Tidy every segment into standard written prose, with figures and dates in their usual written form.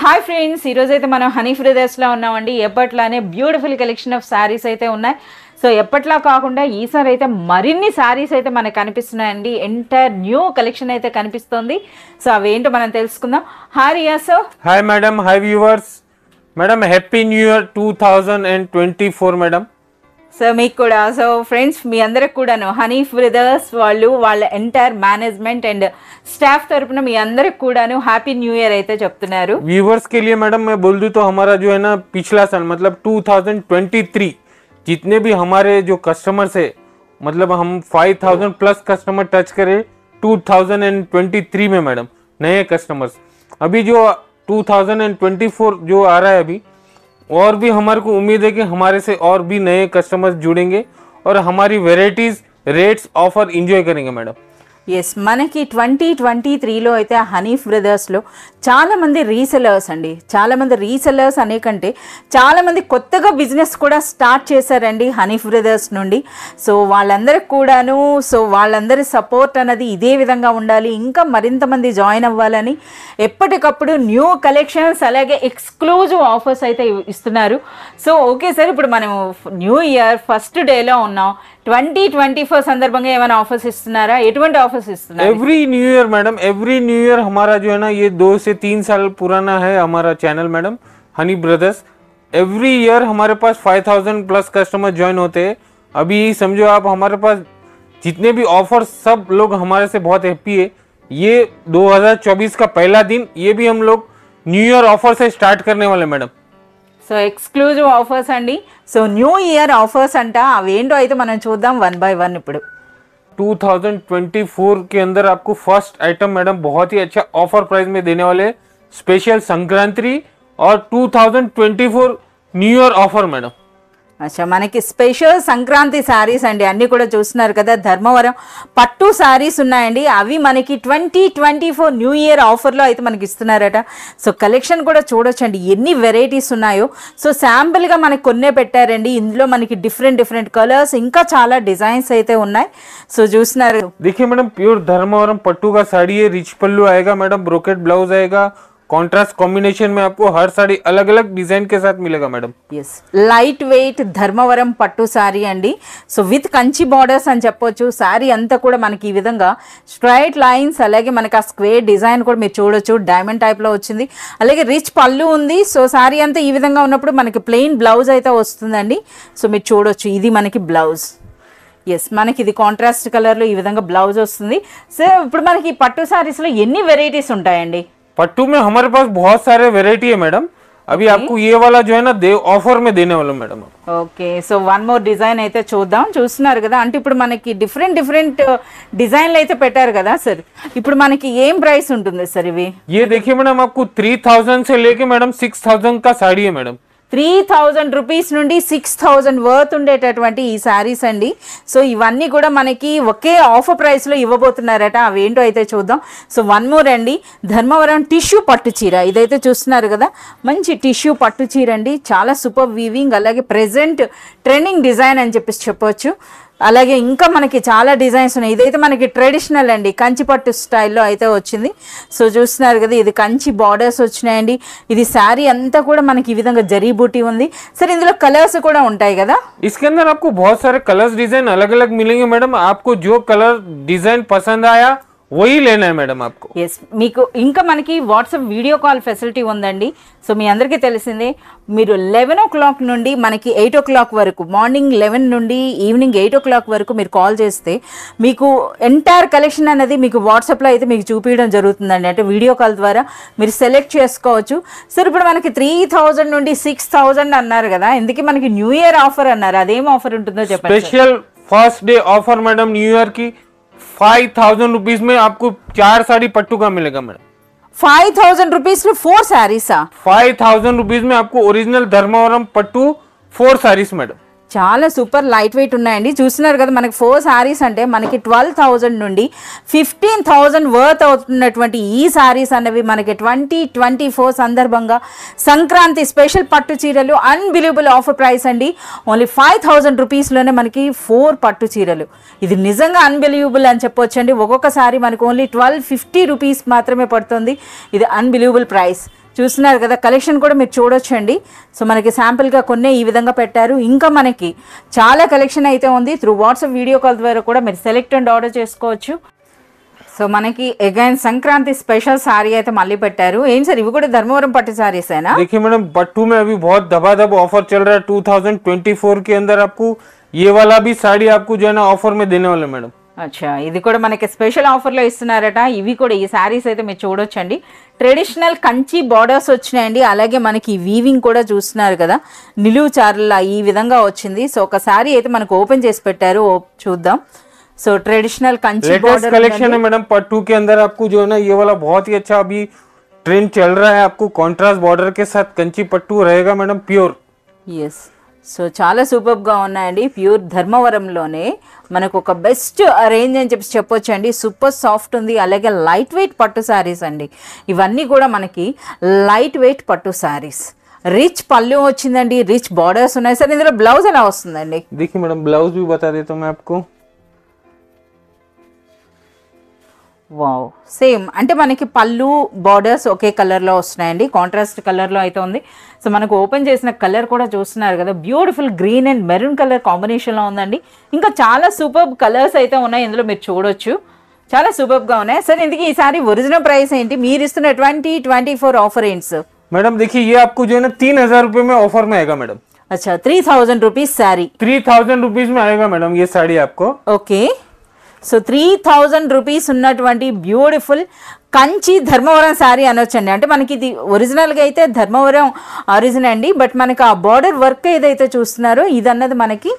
Hi friends, ఈరోజు అయితే మనం హనీ బ్రదర్స్లో ఉన్నామండి. ఎప్పట్లానే బ్యూటిఫుల్ కలెక్షన్ ఆఫ్ శారీస్ అయితే ఉన్నాయి. సో ఎప్పట్లా కాకుండా ఈసారి అయితే మరిన్ని శారీస్ అయితే మనకు కనిపిస్తున్నాయండి. ఎంటైర్ న్యూ కలెక్షన్ అయితే కనిపిస్తుంది. సో అవేంటో మనం తెలుసుకుందాం. Hi Riya sir. Hi madam, hi viewers. Madam happy new year 2024 madam. So మీకు కూడా, సో ఫ్రెండ్స్ మీ అందరికి కూడాను హనీ బ్రదర్స్ వాళ్ళ ఎంటైర్ మేనేజ్మెంట్ అండ్ स्टाफ तरफ मी अंदर हैप्पी न्यू ईयर అయితే చెప్తున్నారు. व्यूवर्स के लिए मैडम मैं बोल दूं तो हमारा जो है ना पिछला साल मतलब 2023 जितने भी हमारे जो कस्टमर्स है मतलब हम 5000 प्लस कस्टमर टच करे 2023 में मैडम नए कस्टमर्स. अभी जो 2024 जो आ रहा है अभी और भी हमारे को उम्मीद है कि हमारे से और भी नए कस्टमर्स जुड़ेंगे और हमारी वेराइटीज रेट्स ऑफर एंजॉय करेंगे मैडम. ఎస్, మనకి 2023లో అయితే హనీ బ్రదర్స్లో చాలామంది రీసెలర్స్ అండి. చాలామంది రీసెలర్స్ అనే కంటే చాలామంది కొత్తగా బిజినెస్ కూడా స్టార్ట్ చేశారండి హనీ బ్రదర్స్ నుండి. సో వాళ్ళందరికి కూడాను వాళ్ళందరి సపోర్ట్ అన్నది ఇదే విధంగా ఉండాలి. ఇంకా మరింత మంది జాయిన్ అవ్వాలని ఎప్పటికప్పుడు న్యూ కలెక్షన్స్ అలాగే ఎక్స్క్లూజివ్ ఆఫర్స్ అయితే ఇస్తున్నారు. సో ఓకే సార్, ఇప్పుడు మనం న్యూ ఇయర్ ఫస్ట్ డేలో ఉన్నాం. 2024 సందర్భంగా ఏమైనా ఆఫర్స్ ఇస్తున్నారా? ఎటువంటి ఆఫర్స్ ఇస్తున్నారు? Every new year madam, every new year हमारा जो है ना ये 2 से 3 साल पुराना है हमारा channel madam Honey brothers. Every year हमारे पास 5000 प्लस कस्टमर ज्वाइन होते हैं. अभी समझो आप हमारे पास जितने भी ऑफर सब लोग हमारे से बहुत हैप्पी है. ये 2024 का पहला दिन, ये भी हम लोग न्यू ईयर ऑफर से स्टार्ट करने वाले मैडम. సో ఎక్స్క్లూజివ్ ఆఫర్స్ అండి. సో న్యూ ఇయర్ ఆఫర్స్ అంట, అవేంటో అయితే మనం చూద్దాం వన్ బై వన్. ఇప్పుడు 2024 के अंदर आपको फर्स्ट आइटम मैडम बहुत ही अच्छा ऑफर प्राइस में देने वाले स्पेशल संक्रांति और 2024 न्यू ईयर ऑफर मैडम. అచ్చా, మనకి స్పెషల్ సంక్రాంతి శారీస్ అండి. అన్నీ కూడా చూస్తున్నారు కదా, ధర్మవరం పట్టు శారీస్ ఉన్నాయండి. అవి మనకి 2024 న్యూ ఇయర్ ఆఫర్లో అయితే మనకి ఇస్తున్నారట. సో కలెక్షన్ కూడా చూడొచ్చండి ఎన్ని వెరైటీస్ ఉన్నాయో. సో శాంపుల్గా మనకి కొన్నే పెట్టారండి. ఇందులో మనకి డిఫరెంట్ కలర్స్ ఇంకా చాలా డిజైన్స్ అయితే ఉన్నాయి. సో చూస్తున్నారు. देखिए मैडम प्योर धर्मवरम पट्टू का साड़ी है. रिच पल्लू आएगा मैडम, ब्रोकेट ब्लाउज आएगा. कॉन्ट्रास्ट कॉम्बिनेशन में आपको हर साड़ी अलग अलग डिजाइन के साथ मिलेगा madam. Yes, light weight Dharmavaram పట్టు శారీ అండి. సో విత్ కంచి బార్డర్స్ అని చెప్పొచ్చు. శారీ అంతా కూడా మనకి ఈ విధంగా స్ట్రైట్ లైన్స్, అలాగే మనకి ఆ స్క్వేర్ డిజైన్ కూడా మీరు చూడొచ్చు. డైమండ్ టైప్లో వచ్చింది, అలాగే రిచ్ పళ్ళు ఉంది. సో శారీ అంతా ఈ విధంగా ఉన్నప్పుడు మనకి ప్లెయిన్ బ్లౌజ్ అయితే వస్తుందండి. సో మీరు చూడొచ్చు, ఇది మనకి బ్లౌజ్. ఎస్, మనకి ఇది కాంట్రాస్ట్ కలర్లో ఈ విధంగా బ్లౌజ్ వస్తుంది. సో ఇప్పుడు మనకి పట్టు శారీస్లో ఎన్ని వెరైటీస్ ఉంటాయండి? पट्टू में हमारे पास बहुत सारे वेराइटी है मैडम. अभी आपको ये वाला जो है ना ऑफर में देने वाला madam. Okay, so one more design అయితే చూద్దాం. చూస్తున్నారు కదా, అంటే ఇప్పుడు మనకి డిఫరెంట్ డిజైన్లు అయితే పెట్టారు కదా సార్. ఇప్పుడు మనకి ఏం ప్రైస్ ఉంటుంది సార్ ఇవి? ये देखिए मैडम आपको 3000 से लेके मैडम 6000 का साड़ी है मैडम. 3000 రూపీస్ నుండి 6000 వర్త్ ఉండేటటువంటి ఈ శారీస్ అండి. సో ఇవన్నీ కూడా మనకి ఒకే ఆఫర్ ప్రైస్లో ఇవ్వబోతున్నారట. అవేంటో అయితే చూద్దాం. సో వన్ మోర్ అండి, ధర్మవరం టిష్యూ పట్టు చీర. ఇదైతే చూస్తున్నారు కదా, మంచి టిష్యూ పట్టు చీర అండి. చాలా సూపర్ వీవింగ్, అలాగే ప్రెజెంట్ ట్రెండింగ్ డిజైన్ అని చెప్పొచ్చు. అలాగే ఇంకా మనకి చాలా డిజైన్స్ ఉన్నాయి. ఇదైతే మనకి ట్రెడిషనల్ అండి, కంచి పట్టు స్టైల్లో అయితే వచ్చింది. సో చూస్తున్నారు కదా, ఇది కంచి బార్డర్స్ వచ్చినాయండి. ఇది శారీ అంతా కూడా మనకి ఈ విధంగా జరీ బూటీ ఉంది. సరే, ఇందులో కలర్స్ కూడా ఉంటాయి కదా? इसके अंदर आपको बहुत सारे कलर्स डिजाइन अलग अलग मिलेंगे मैडम. आपको जो कलर डिजाइन पसंद आया वही लेना है मैडम आपको. ఎస్, మీకు ఇంకా మనకి వాట్సాప్ వీడియో కాల్ ఫెసిలిటీ ఉందండి. సో మీ అందరికీ తెలిసిందే, మీరు 11 o'clock నుండి మనకి 8 o'clock వరకు, మార్నింగ్ 11 నుండి ఈవినింగ్ 8 o'clock వరకు మీరు కాల్ చేస్తే మీకు ఎంటైర్ కలెక్షన్ అనేది మీకు వాట్సాప్లో అయితే మీకు చూపించడం జరుగుతుందండి. అంటే వీడియో కాల్ ద్వారా మీరు సెలెక్ట్ చేసుకోవచ్చు. సరే, ఇప్పుడు మనకి 3000 నుండి 6000 అన్నారు కదా, ఎందుకు మనకి న్యూ ఇయర్ ఆఫర్ అన్నారు? అదేం ఆఫర్ ఉంటుందో చెప్పండి. Special first day offer madam new year की 5000 रुपीज में आपको 4 साड़ी पट्टू का मिलेगा मैडम. 5000 రూపీస్లో 4 శారీసా? 5000 रुपीज में आपको ओरिजिनल धर्मवरम पट्टू 4 साड़ीज मैडम. చాలా సూపర్ లైట్ వెయిట్ ఉన్నాయండి. చూస్తున్నారు కదా, మనకి 4 శారీస్ అంటే మనకి 12,000 నుండి 15,000 వర్త్ అవుతున్నటువంటి ఈ శారీస్ అనేవి మనకి 2024 సందర్భంగా సంక్రాంతి స్పెషల్ పట్టు చీరలు అన్బిలీవబుల్ ఆఫర్ ప్రైస్ అండి. ఓన్లీ 5,000 రూపీస్లోనే మనకి 4 పట్టు చీరలు. ఇది నిజంగా అన్బిలీవబుల్ అని చెప్పొచ్చండి. ఒక్కొక్క సారీ మనకు ఓన్లీ 1250 రూపీస్ మాత్రమే పడుతుంది. ఇది అన్బిలీవబుల్ ప్రైస్. చూస్తున్నారు కదా, కలెక్షన్ కూడా మీరు చూడొచ్చండి. సో మనకి శాంపుల్గా కొన్ని ఈ విధంగా పెట్టారు. ఇంకా మనకి చాలా కలెక్షన్ అయితే ఉంది. త్రూ వాట్సాప్ వీడియో కాల్ ద్వారా కూడా మీరు సెలెక్ట్ అండ్ ఆర్డర్ చేసుకోవచ్చు. సో మనకి అగైన్ సంక్రాంతి స్పెషల్ साड़ी అయితే మళ్ళీ పెట్టారు. ఏం సార్ ఇవి కూడా ధర్మవరం పట్టు साड़ीस है ना? देखिए मैडम पट्टू में अभी बहुत दबादब ऑफर चल रहा है 2024 के अंदर। आपको ये वाला भी साड़ी आपको जो है ना ऑफर में देने वाले मैडम. అచ్చా, ఇది కూడా మనకి స్పెషల్ ఆఫర్లో ఇస్తున్నారట. ఇవి కూడా ఈ శారీస్ అయితే మీరు చూడొచ్చండి. ట్రెడిషనల్ కంచి బార్డర్స్ వచ్చినాయండి. అలాగే మనకి వీవింగ్ కూడా చూస్తున్నారు కదా, నిలువు చారల ఈ విధంగా వచ్చింది. సో ఒక శారీ అయితే మనకు ఓపెన్ చేసి పెట్టారు, చూద్దాం. सो ट्रेडिशनल कंची बॉर्डर कलेक्शन है मैडम पट्टू के अंदर। आपको जो है ना ये वाला बहुत ही अच्छा अभी ट्रेंड चल रहा है। आपको कॉन्ट्रास्ट बॉर्डर के साथ कंची पट्टू रहेगा मैडम प्योर. यस, సో చాలా సూపర్గా ఉన్నాయండి. ప్యూర్ ధర్మవరంలోనే మనకు ఒక బెస్ట్ రేంజ్ అని చెప్పొచ్చండి. సూపర్ సాఫ్ట్ ఉంది. అలాగే లైట్ వెయిట్ పట్టు శారీస్ అండి. ఇవన్నీ కూడా మనకి లైట్ వెయిట్ పట్టు శారీస్. రిచ్ పళ్ళు వచ్చిందండి, రిచ్ బార్డర్స్ ఉన్నాయి. సార్ ఇందులో బ్లౌజ్ ఎలా వస్తుందండి? देखिए मैडम ब्लाउज भी बता देता हूँ मैं आपको. వావ్, సేమ్ అంటే మనకి పళ్ళు బార్డర్స్ ఒకే కలర్లో వస్తున్నాయండి. కాంట్రాస్ట్ కలర్లో అయితే ఉంది. సో మనకు ఓపెన్ చేసిన కలర్ కూడా చూస్తున్నారు కదా, beautiful green and maroon colour కాంబినేషన్లో ఉందండి. ఇంకా చాలా సూపర్ కలర్స్ అయితే ఉన్నాయి ఇందులో, మీరు చూడొచ్చు. చాలా సూపర్గా ఉన్నాయి. సార్ ఇందుకు ఈసారి ఒరిజినల్ ప్రైస్ ఏంటి, మీరు ఇస్తున్న 2024 ఆఫర్ ఏంటి సార్? मैडम देखिए ये आपको जो है ना 3000 रुपए में ऑफर में आएगा मैडम. अच्छा, 3000 रुपीज साड़ी. 3000 रुपीज में आएगा मैडम ये साड़ी आपको. ఓకే, సో 3000 రూపీస్ ఉన్నటువంటి బ్యూటిఫుల్ కంచి ధర్మవరం శారీ అనొచ్చండి. అంటే మనకి ఇది ఒరిజినల్గా అయితే ధర్మవరం ఒరిజినల్ అండి. బట్ మనకి ఆ బార్డర్ వర్క్ ఏదైతే చూస్తున్నారో ఇది అన్నది మనకి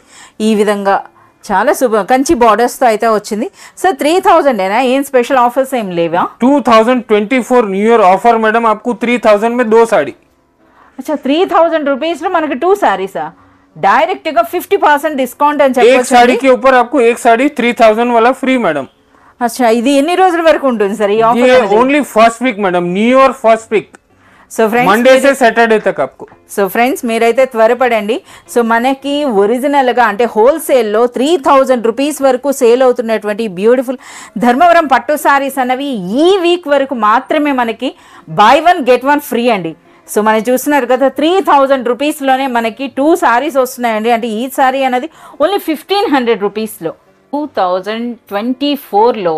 ఈ విధంగా చాలా సూపర్ కంచి బార్డర్స్తో అయితే వచ్చింది. సో 3000 ఏనా, ఏం స్పెషల్ ఆఫర్స్ ఏం లేవా? 2024 न्यू ईयर ऑफर मैडम आपको 3000 में 2 साड़ी. अच्छा, 3000 రూపీస్లో మనకి 2 శారీసా? डायरेक्ट का 50% डिस्काउंट అని చెప్పొచ్చు. एक साड़ी के ऊपर आपको एक साड़ी 3000 वाला फ्री मैडम. अच्छा, ఇది ఎన్ని రోజుల వరకు ఉంటుంది సార్ ఈ ఆఫర్? ये only first week madam, new year first week. So friends Monday से सैटरडे तक आपको. సో ఫ్రెండ్స్ మీరైతే త్వరపడండి. సో మనకి ఒరిజినల్గా అంటే హోల్సేల్లో 3000 రూపీస్ వరకు సేల్ అవుతున్నటువంటి బ్యూటిఫుల్ ధర్మవరం పట్టు సారీస్ అన్నవి ఈ వీక్ వరకు మాత్రమే మనకి బై 1 గెట్ 1 ఫ్రీ అండి. సో మనం చూస్తున్నారు కదా, 3000 రూపీస్లోనే మనకి 2 సారీస్ వస్తున్నాయండి. అంటే ఈ సారీ అనేది ఓన్లీ 1500 రూపీస్లో. 2024లో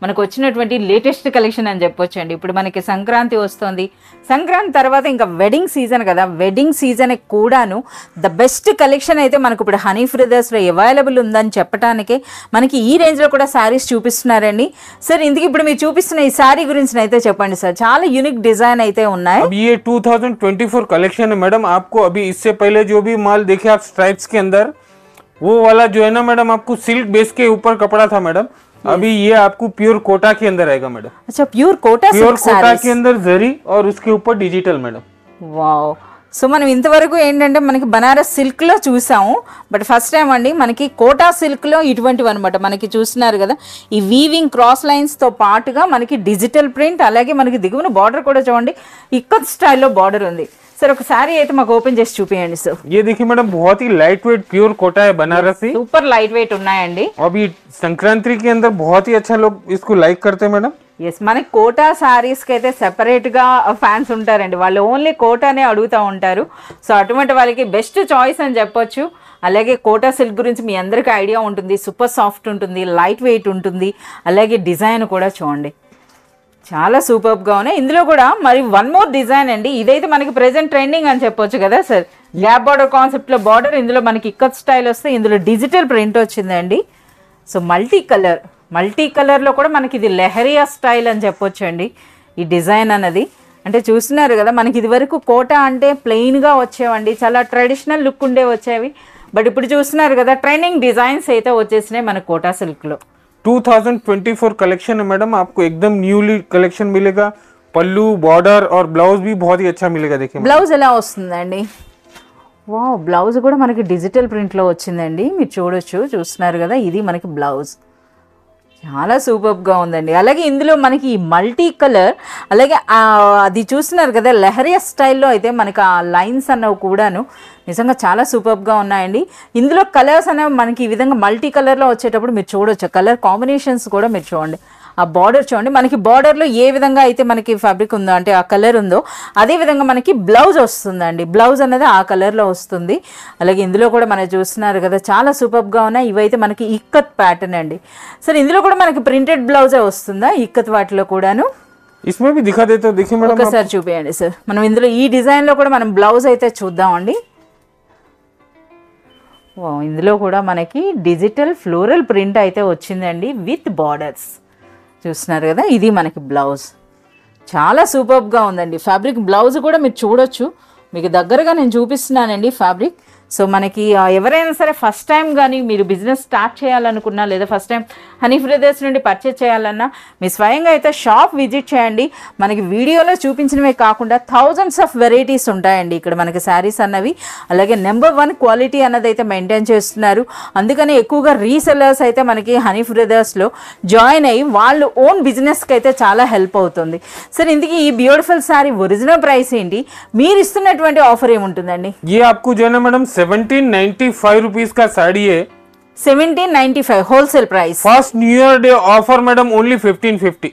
మనకు వచ్చినటువంటి లేటెస్ట్ కలెక్షన్ అని చెప్పొచ్చండి. ఇప్పుడు మనకి సంక్రాంతి వస్తుంది. సంక్రాంతి తర్వాత ఇంకా వెడ్డింగ్ సీజన్ కదా, వెడ్డింగ్ సీజన్ కూడాను ద బెస్ట్ కలెక్షన్ అయితే మనకు ఇప్పుడు హనీ బ్రదర్స్లో అవైలబుల్ ఉందని చెప్పడానికే మనకి ఈ రేంజ్లో కూడా శారీస్ చూపిస్తున్నారండి. సార్ ఇందుకు ఇప్పుడు మీరు చూపిస్తున్న ఈ శారీ గురించి అయితే చెప్పండి సార్. చాలా యూనిక్ డిజైన్ అయితే ఉన్నాయి. अब ये 2024 कलेक्शन है मैडम. आपको अभी इससे पहले जो भी माल देखे आप स्ट्राइप्स के अंदर, वो वाला जो है ना मैडम आपको सिल्क बेस के ऊपर कपड़ा था मैडम. अभी ये आपको प्योर कोटा के अंदर आएगा मैडम. अच्छा, प्योर कोटा के अंदर जरी और उसके ऊपर डिजिटल मैडम. వావ్, సో మనం ఇంతవరకు ఏంటంటే మనకి బనారస్ సిల్క్లో చూసాము. బట్ ఫస్ట్ టైం అండి మనకి కోటా సిల్క్లో ఇటువంటివి అనమాట. మనకి చూస్తున్నారు కదా, ఈ వీవింగ్ క్రాస్ లైన్స్తో పాటుగా మనకి డిజిటల్ ప్రింట్, అలాగే మనకి దిగువన బార్డర్ కూడా చూడండి ఇక్కత్ స్టైల్లో బార్డర్ ఉంది. सर ఒక సారీ అయితే మాకు ఓపెన్ చేసి చూపియండి సార్. ये देखिए मैडम बहुत ही लाइट वेट प्योर कोटा है बनारसी. సూపర్ లైట్ వెయిట్ ఉన్నాయండి. अभी संक्रांति के अंदर बहुत ही अच्छा लोग इसको लाइक करते हैं मैडम. ఎస్, మనకి కోటా శారీస్కి అయితే సెపరేట్గా ఫ్యాన్స్ ఉంటారండి. వాళ్ళు ఓన్లీ కోటానే అడుగుతూ ఉంటారు. సో అటువంటి వాళ్ళకి బెస్ట్ చాయిస్ అని చెప్పొచ్చు. అలాగే కోటా సిల్క్ గురించి మీ అందరికీ ఐడియా ఉంటుంది. సూపర్ సాఫ్ట్ ఉంటుంది, లైట్ వెయిట్ ఉంటుంది. అలాగే డిజైన్ కూడా చూడండి చాలా సూపర్గా ఉన్నాయి. ఇందులో కూడా మరి 1 మోర్ డిజైన్ అండి. ఇదైతే మనకి ప్రెజెంట్ ట్రెండింగ్ అని చెప్పొచ్చు కదా సార్. గ్యాప్ బార్డర్ కాన్సెప్ట్లో బార్డర్, ఇందులో మనకి ఇక్కత్ స్టైల్ వస్తే ఇందులో డిజిటల్ ప్రింట్ వచ్చిందండి. సో మల్టీ కలర్లో కూడా మనకి ఇది లెహరియా స్టైల్ అని చెప్పొచ్చు అండి ఈ డిజైన్ అన్నది. అంటే చూస్తున్నారు కదా, మనకి ఇది వరకు కోటా అంటే ప్లెయిన్గా వచ్చేవండి, చాలా ట్రెడిషనల్ లుక్ ఉండే వచ్చేవి. బట్ ఇప్పుడు చూస్తున్నారు కదా, ట్రెండింగ్ డిజైన్స్ అయితే వచ్చేసినాయి మన కోటా సిల్క్లో. 2024 कलेक्शन है मैडम. आपको एकदम न्यूली कलेक्शन मिलेगा. पल्लू, बॉर्डर और ब्लाउज भी बहुत ही अच्छा मिलेगा. देखिए బ్లౌజ్ ఎలా వస్తుందండి? వావ్, బ్లౌజ్ కూడా మనకి డిజిటల్ ప్రింట్లో వచ్చిందండి. మీరు చూస్తున్నారు కదా, ఇది మనకి బ్లౌజ్ చాలా సూపర్గా ఉందండి. అలాగే ఇందులో మనకి మల్టీ కలర్, అలాగే అది చూస్తున్నారు కదా లెహరియా స్టైల్లో అయితే మనకి ఆ లైన్స్ అన్నవి కూడాను నిజంగా చాలా సూపర్గా ఉన్నాయండి. ఇందులో కలర్స్ అనేవి మనకి ఈ విధంగా మల్టీ కలర్లో వచ్చేటప్పుడు మీరు చూడొచ్చు. కలర్ కాంబినేషన్స్ కూడా మీరు చూడండి, ఆ బార్డర్ చూడండి, మనకి బార్డర్లో ఏ విధంగా అయితే మనకి ఫ్యాబ్రిక్ ఉందో అంటే ఆ కలర్ ఉందో అదే విధంగా మనకి బ్లౌజ్ వస్తుందండి. బ్లౌజ్ అనేది ఆ కలర్లో వస్తుంది. అలాగే ఇందులో కూడా మనం చూస్తున్నారు కదా చాలా సూపర్గా ఉన్నాయి. ఇవైతే మనకి ఇక్కత్ ప్యాటర్న్ అండి. సరే ఇందులో కూడా మనకి ప్రింటెడ్ బ్లౌజే వస్తుందా ఇక్కత్ వాటిలో కూడాను? इसमें भी दिखा देते हो, देखिए मैडम ఒకసారి చూపించండి సార్. మనం ఇందులో ఈ డిజైన్లో కూడా మనం బ్లౌజ్ అయితే చూద్దామండి. ఇందులో కూడా మనకి డిజిటల్ ఫ్లోరల్ ప్రింట్ అయితే వచ్చిందండి విత్ బార్డర్స్. చూస్తున్నారు కదా, ఇది మనకి బ్లౌజ్. చాలా సూపర్గా ఉందండి ఫ్యాబ్రిక్. బ్లౌజ్ కూడా మీరు చూడొచ్చు, మీకు దగ్గరగా నేను చూపిస్తున్నానండి ఫ్యాబ్రిక్. సో మనకి ఎవరైనా సరే ఫస్ట్ టైం కానీ మీరు బిజినెస్ స్టార్ట్ చేయాలనుకున్నా లేదా ఫస్ట్ టైం హనీ బ్రదర్స్ నుండి పర్చేజ్ చేయాలన్నా మీ స్వయంగా అయితే షాప్ విజిట్ చేయండి. మనకి వీడియోలో చూపించినవే కాకుండా థౌజండ్స్ ఆఫ్ వెరైటీస్ ఉంటాయండి ఇక్కడ మనకి శారీస్ అన్నవి. అలాగే నెంబర్ 1 క్వాలిటీ అన్నది అయితే మెయింటైన్ చేస్తున్నారు. అందుకని ఎక్కువగా రీసెల్లర్స్ అయితే మనకి హనీ బ్రదర్స్లో జాయిన్ అయ్యి వాళ్ళు ఓన్ బిజినెస్కి అయితే చాలా హెల్ప్ అవుతుంది. సరే ఇందుకు ఈ బ్యూటిఫుల్ శారీ ఒరిజినల్ ప్రైస్ ఏంటి, మీరు ఇస్తున్నటువంటి ఆఫర్ ఏముంటుందండి? ये आपको जो है ना मैडम 1795 रुपीज का साड़ी है. 1795 wholesale price. First new year day offer madam only 1550.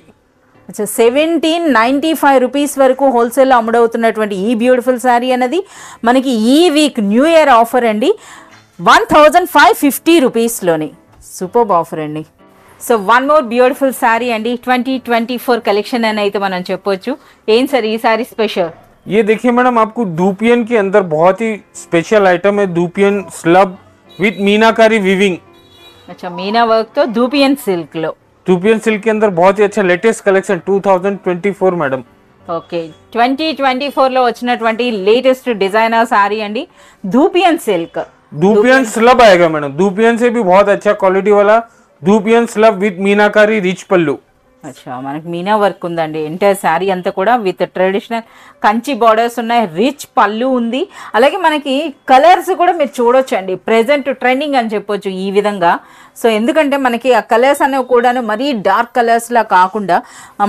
అచ్చా 1795 రూపీస్ వరకు హోల్సేల్లో అమ్ముడవుతున్నటువంటి ఈ బ్యూటిఫుల్ శారీ అనేది మనకి ఈ వీక్ న్యూ ఇయర్ ఆఫర్ అండి 1550 రూపీస్లోని. సూపర్ ఆఫర్ అండి. So one more beautiful sari అండి 2024 కలెక్షన్ అని అయితే మనం చెప్పొచ్చు. ఏం సార్ ఈ శారీ స్పెషల్? ये देखिए मैडम आपको धूपियन के अंदर बहुत ही स्पेशल आइटम है. धूपियन स्लब विद मीनाकारी वीविंग. अच्छा मीना वर्क तो धूपियन सिल्क लो. धूपियन सिल्क के अंदर बहुत ही अच्छा लेटेस्ट कलेक्शन 2024 मैडम. ఓకే 2024లో వచ్చినటువంటి లేటెస్ట్ డిజైనర్ సారీ అండి ధూపియన్ సిల్క్. धूपियन स्लब आएगा मैडम. धूपियन से भी बहुत अच्छा क्वालिटी वाला धूपियन स्लब विद मीनाकारी रिच पल्लू. అచ్చా మనకి మీనా వర్క్ ఉందండి. ఎంటైర్ శారీ అంతా కూడా విత్ ట్రెడిషనల్ కంచి బార్డర్స్ ఉన్నాయి, రిచ్ పళ్ళు ఉంది. అలాగే మనకి కలర్స్ కూడా మీరు చూడొచ్చండి, ప్రెజెంట్ ట్రెండింగ్ అని చెప్పొచ్చు ఈ విధంగా. సో ఎందుకంటే మనకి ఆ కలర్స్ అనేవి కూడాను మరీ డార్క్ కలర్స్లా కాకుండా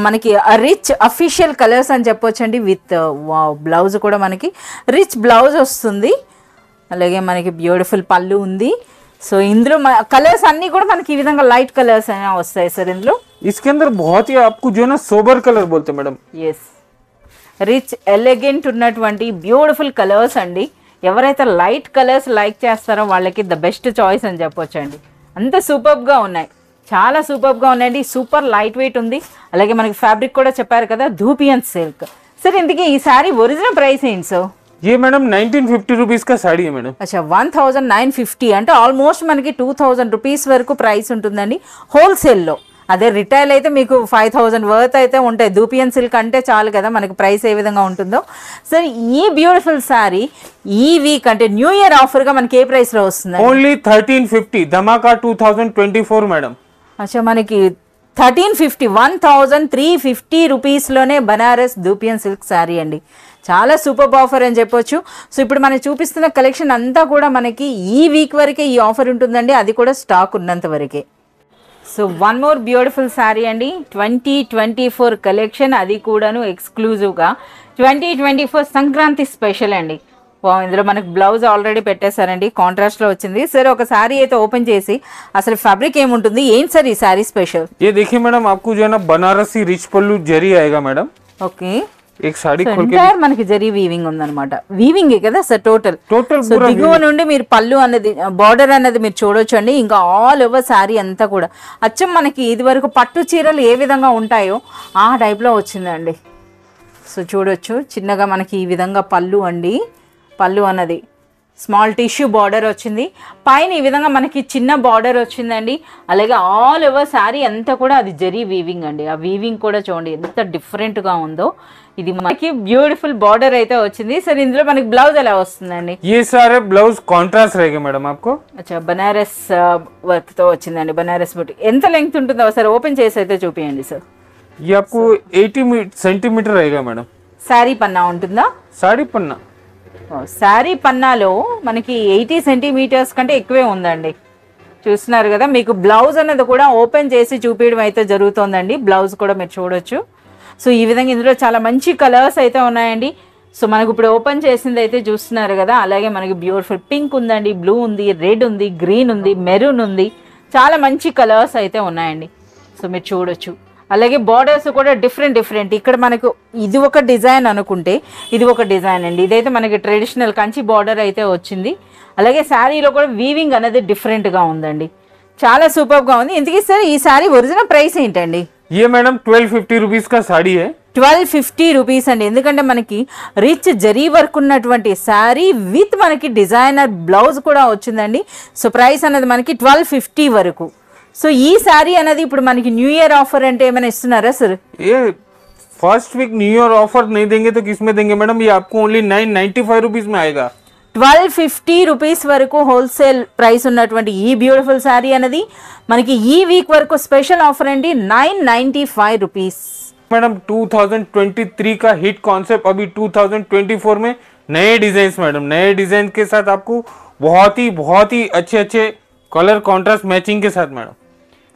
మనకి రిచ్ అఫీషియల్ కలర్స్ అని చెప్పొచ్చండి. విత్ బ్లౌజ్ కూడా మనకి రిచ్ బ్లౌజ్ వస్తుంది. అలాగే మనకి బ్యూటిఫుల్ పళ్ళు ఉంది. సో ఇందులో కలర్స్ అన్నీ కూడా మనకి ఈ విధంగా లైట్ కలర్స్ అయినా వస్తాయి సార్ ఇందులో. इसके अंदर बहुत ही आपको जो है ना सोबर कलर बोलते हैं मैडम. ఎస్ రిచ్ ఎలిగెంట్ ఉన్నటువంటి బ్యూటిఫుల్ కలర్స్ అండి. ఎవరైతే లైట్ కలర్స్ లైక్ చేస్తారో వాళ్ళకి ద బెస్ట్ చాయిస్ అని చెప్పొచ్చు అండి. అంత సూపర్గా ఉన్నాయి, చాలా సూపర్గా ఉన్నాయండి. సూపర్ లైట్ వెయిట్ ఉంది. అలాగే మనకి ఫ్యాబ్రిక్ కూడా చెప్పారు కదా ధూపియన్ సిల్క్. సరే ఇందుకే ఈ శారీ ఒరిజినల్ ప్రైస్ ఏంటి సార్? ये मैडम 1950 रुपीज का साड़ी है मैडम. అచ్చా 1950 అంటే ఆల్మోస్ట్ మనకి 2000 రూపీస్ వరకు ప్రైస్ ఉంటుందండి హోల్సేల్లో. అదే రిటైల్ అయితే మీకు 5000 వర్త్ అయితే ఉంటాయి. ధూపియన్ సిల్క్ అంటే చాలు కదా మనకి ప్రైస్ ఏ విధంగా ఉంటుందో. సరే ఈ బ్యూటిఫుల్ శారీ ఈ వీక్ అంటే న్యూ ఇయర్ ఆఫర్గా మనకి ఏ ప్రైస్లో వస్తుంది? ఓన్లీ 1350 ధమాకా 2024 మేడం. అచ్చా మనకి 1350 1350 రూపీస్లోనే బనారస్ ధూపియన్ సిల్క్ శారీ అండి. చాలా సూపర్ ఆఫర్ అని చెప్పొచ్చు. సో ఇప్పుడు మనం చూపిస్తున్న కలెక్షన్ అంతా కూడా మనకి ఈ వీక్ వరకే ఈ ఆఫర్ ఉంటుందండి, అది కూడా స్టాక్ ఉన్నంత వరకే. So one more beautiful sari అండి 2024 కలెక్షన్, అది కూడాను ఎక్స్క్లూజివ్గా 2024 సంక్రాంతి స్పెషల్ అండి. ఇందులో మనకు బ్లౌజ్ ఆల్రెడీ పెట్టేశారండి, కాంట్రాస్ట్లో వచ్చింది. సరే ఒక శారీ అయితే ఓపెన్ చేసి అసలు ఫ్యాబ్రిక్ ఏముంటుంది, ఏం సార్ ఈ శారీ స్పెషల్? ये देखिए मैडम आपको जो है ना बनारसी रिच पल्लू जरी आएगा मैडम. ఓకే एक साड़ी खोल के ఎంటైర్ మనకి జరీ వీవింగ్ ఉందన్నమాట. వీవింగ్ కదా సార్ టోటల్. సో पूरा దిగువ నుండి మీరు పళ్ళు అనేది బార్డర్ అనేది మీరు చూడొచ్చు అండి. ఇంకా ఆల్ ఓవర్ శారీ అంతా కూడా అచ్చం మనకి ఇది వరకు పట్టు చీరలు ఏ విధంగా ఉంటాయో ఆ టైప్లో వచ్చిందండి. సో చూడొచ్చు చిన్నగా మనకి ఈ విధంగా పళ్ళు అండి. పళ్ళు అన్నది స్మాల్ టిష్యూ బార్డర్ వచ్చింది, పైన ఈ విధంగా మనకి చిన్న బార్డర్ వచ్చిందండి. అలాగే ఆల్ ఓవర్ శారీ అంతా కూడా అది జరీ వీవింగ్ అండి. ఆ వీవింగ్ కూడా చూడండి ఎంత డిఫరెంట్గా ఉందో. ఇది మనకి బ్యూటిఫుల్ బార్డర్ అయితే వచ్చింది. సరే ఇందులో మనకి బ్లౌజ్ ఎలా వస్తుందండి? ये सारे ब्लाउज कॉन्ट्रास्ट रहेगा मैडम आपको. అచ్చా బనారస్ వర్క్ తో వచ్చిందండి. బనారస్ బుట్టి ఎంత లెంగ్త్ ఉంటుందో ఒకసారి ఓపెన్ చేసి అయితే చూపించండి సార్. ये आपको 80 सेंटीमीटर रहेगा मैडम. శారీ పన్నా ఉంటుందా? साड़ी पन्ना శారీ పన్నాలో మనకి 80 సెంటీమీటర్స్ కంటే ఎక్కువే ఉందండి. చూస్తున్నారు కదా, మీకు బ్లౌజ్ అన్నది కూడా ఓపెన్ చేసి చూపించడం అయితే జరుగుతుందండి. బ్లౌజ్ కూడా మీరు చూడొచ్చు. సో ఈ విధంగా ఇందులో చాలా మంచి కలర్స్ అయితే ఉన్నాయండి. సో మనకు ఇప్పుడు ఓపెన్ చేసింది అయితే చూస్తున్నారు కదా. అలాగే మనకి బ్యూటిఫుల్ పింక్ ఉందండి, బ్లూ ఉంది, రెడ్ ఉంది, గ్రీన్ ఉంది, మెరూన్ ఉంది. చాలా మంచి కలర్స్ అయితే ఉన్నాయండి. సో మీరు చూడొచ్చు. అలాగే బార్డర్స్ కూడా డిఫరెంట్ ఇక్కడ మనకు ఇది ఒక డిజైన్ అనుకుంటే ఇది ఒక డిజైన్ అండి. ఇదైతే మనకి ట్రెడిషనల్ కంచి బార్డర్ అయితే వచ్చింది. అలాగే శారీలో కూడా వీవింగ్ అనేది డిఫరెంట్గా ఉందండి, చాలా సూపర్గా ఉంది. ఇంతకీ సార్ ఈ శారీ ఒరిజినల్ ప్రైస్ ఏంటండి? ये मैडम 1250 रुपीज का साड़ी है. 1250 రూపీస్ అండి. ఎందుకంటే మనకి రిచ్ జరీ వర్క్ ఉన్నటువంటి శారీ విత్ మనకి డిజైనర్ బ్లౌజ్ కూడా వచ్చిందండి. సో ప్రైస్ అనేది మనకి 1250 వరకు. సో ఈ శారీ అనేది ఇప్పుడు మనకి న్యూ ఇయర్ ఆఫర్ అంటే ఏమైనా ఇస్తున్నారా సార్? ये first week new year offer नहीं देंगे तो किस में देंगे मैडम? ये आपको ओनली 995 रुपीज में आएगा. 1250 రూపీస్ వరకు హోల్సేల్ ప్రైస్ ఉన్నటువంటి ఈ బ్యూటిఫుల్ శారీ అనేది మనకి ఈ వీక్ వరకు స్పెషల్ ఆఫర్ అండి, 995 రూపీస్. मैडम 2023 का हिट कॉन्सेप्ट अभी 2024 में नए डिजाइन मैडम, नए डिजाइन के साथ आपको बहुत ही अच्छे कलर कॉन्ट्रास्ट मैचिंग के साथ मैडम.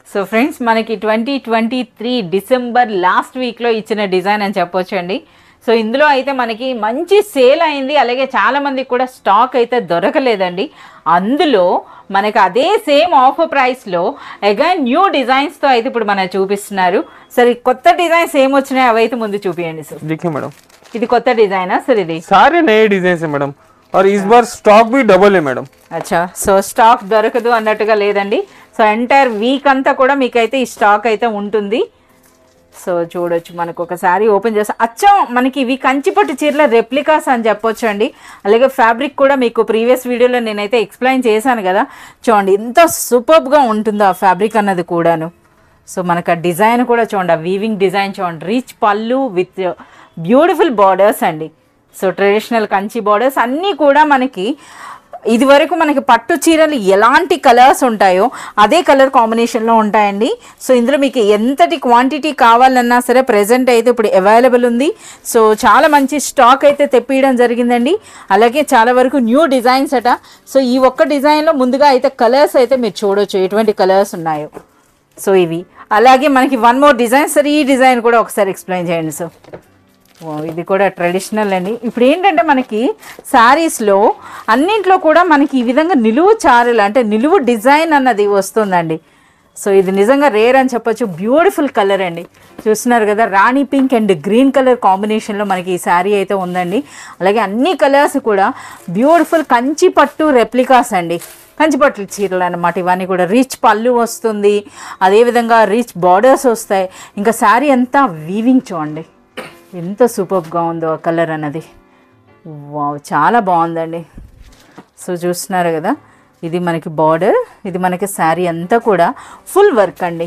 సో ఫ్రెండ్స్ మనకి 2023 డిసెంబర్ లాస్ట్ వీక్లో ఇచ్చిన డిజైన్ అని చెప్పొచ్చు అండి. సో ఇందులో అయితే మనకి మంచి సేల్ అయింది, అలాగే చాలా మందికి కూడా స్టాక్ అయితే దొరకలేదండి. అందులో మనకి అదే సేమ్ ఆఫర్ ప్రైస్లో అగైన్ న్యూ డిజైన్స్తో అయితే ఇప్పుడు మనకు చూపిస్తున్నారు. సరే కొత్త డిజైన్స్ ఏం వచ్చినాయి అవి అయితే ముందు చూపియండి సార్. देखिए मैडम, ఇది కొత్త డిజైనా సార్? ఇది सारे नए डिजाइन है मैडम और इस बार स्टॉक भी डबल है मैडम. అచ్చా, సో స్టాక్ దొరకదు అన్నట్టుగా లేదండి. సో ఎంటైర్ వీక్ అంతా కూడా మీకైతే ఈ స్టాక్ అయితే ఉంటుంది. సో చూడొచ్చు మనకు ఒకసారి ఓపెన్ చేస్తాం. అచ్చం మనకి ఇవి కంచిపట్టు చీరల రెప్లికాస్ అని చెప్పొచ్చు అండి. అలాగే ఫ్యాబ్రిక్ కూడా మీకు ప్రీవియస్ వీడియోలో నేనైతే ఎక్స్ప్లెయిన్ చేశాను కదా, చూడండి ఎంత సూపర్గా ఉంటుందో ఆ ఫ్యాబ్రిక్ అన్నది కూడాను. సో మనకు ఆ డిజైన్ కూడా చూడండి, ఆ వీవింగ్ డిజైన్ చూడండి, రిచ్ పళ్ళు విత్ బ్యూటిఫుల్ బార్డర్స్ అండి. సో ట్రెడిషనల్ కంచి బార్డర్స్ అన్నీ కూడా మనకి ఇది వరకు మనకి పట్టు చీరలు ఎలాంటి కలర్స్ ఉంటాయో అదే కలర్ కాంబినేషన్లో ఉంటాయండి. సో ఇందులో మీకు ఎంతటి క్వాంటిటీ కావాలన్నా సరే ప్రెజెంట్ అయితే ఇప్పుడు అవైలబుల్ ఉంది. సో చాలా మంచి స్టాక్ అయితే తెప్పియడం జరిగిందండి. అలాగే చాలా వరకు న్యూ డిజైన్స్ అట. సో ఈ ఒక్క డిజైన్లో ముందుగా అయితే కలర్స్ అయితే మీరు చూడొచ్చు ఎటువంటి కలర్స్ ఉన్నాయో. సో ఇవి అలాగే మనకి వన్ మోర్ డిజైన్ సార్, ఈ డిజైన్ కూడా ఒకసారి ఎక్స్ప్లెయిన్ చేయండి సార్. ఇది కూడా ట్రెడిషనల్ అండి. ఇప్పుడు ఏంటంటే మనకి శారీస్లో అన్నింట్లో కూడా మనకి ఈ విధంగా నిలువు చారులు అంటే నిలువు డిజైన్ అన్నది వస్తుందండి. సో ఇది నిజంగా రేర్ అని చెప్పొచ్చు. బ్యూటిఫుల్ కలర్ అండి, చూస్తున్నారు కదా, రాణి పింక్ అండ్ గ్రీన్ కలర్ కాంబినేషన్లో మనకి ఈ శారీ అయితే ఉందండి. అలాగే అన్ని కలర్స్ కూడా బ్యూటిఫుల్ కంచి పట్టు రెప్లికాస్ అండి, కంచిపట్టు చీరలు అనమాట. ఇవన్నీ కూడా రిచ్ పళ్ళు వస్తుంది, అదేవిధంగా రిచ్ బార్డర్స్ వస్తాయి. ఇంకా శారీ అంతా వీవింగ్ చూడండి ఎంత సూపర్గా ఉందో ఆ కలర్ అన్నది. వావ్, చాలా బాగుందండి. సో చూస్తున్నారు కదా, ఇది మనకి బార్డర్, ఇది మనకి శారీ అంతా కూడా ఫుల్ వర్క్ అండి.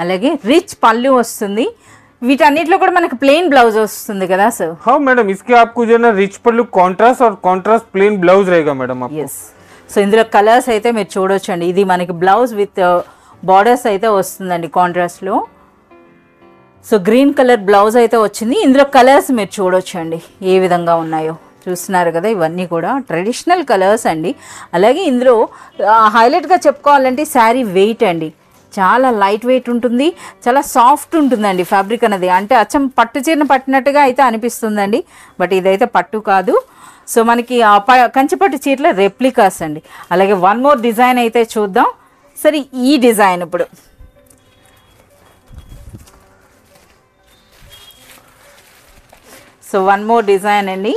అలాగే రిచ్ పళ్ళు వస్తుంది. వీటన్నిటిలో కూడా మనకి ప్లెయిన్ బ్లౌజ్ వస్తుంది కదా సార్? हाँ मैडम, इसके आपको जो है ना रिच पल्लू कॉन्ट्रास्ट और कॉन्ट्रास्ट प्लेन ब्लाउज रहेगा मैडम आपको. ఎస్, సో ఇందులో కలర్స్ అయితే మీరు చూడొచ్చు అండి. ఇది మనకి బ్లౌజ్ విత్ బార్డర్స్ అయితే వస్తుందండి కాంట్రాస్ట్లో. సో గ్రీన్ కలర్ బ్లౌజ్ అయితే వచ్చింది. ఇందులో కలర్స్ మీరు చూడొచ్చు అండి ఏ విధంగా ఉన్నాయో, చూస్తున్నారు కదా, ఇవన్నీ కూడా ట్రెడిషనల్ కలర్స్ అండి. అలాగే ఇందులో హైలైట్గా చెప్పుకోవాలంటే శారీ వెయిట్ అండి, చాలా లైట్ వెయిట్ ఉంటుంది, చాలా సాఫ్ట్ ఉంటుందండి ఫ్యాబ్రిక్ అనేది. అంటే అచ్చం పట్టు చీరను పట్టినట్టుగా అయితే అనిపిస్తుందండి, బట్ ఇదైతే పట్టు కాదు. సో మనకి కంచిపట్టు చీరల రెప్లికాస్ అండి. అలాగే వన్ మోర్ డిజైన్ అయితే చూద్దాం. సరే ఈ డిజైన్ ఇప్పుడు సో వన్ మోర్ డిజైన్ అండి.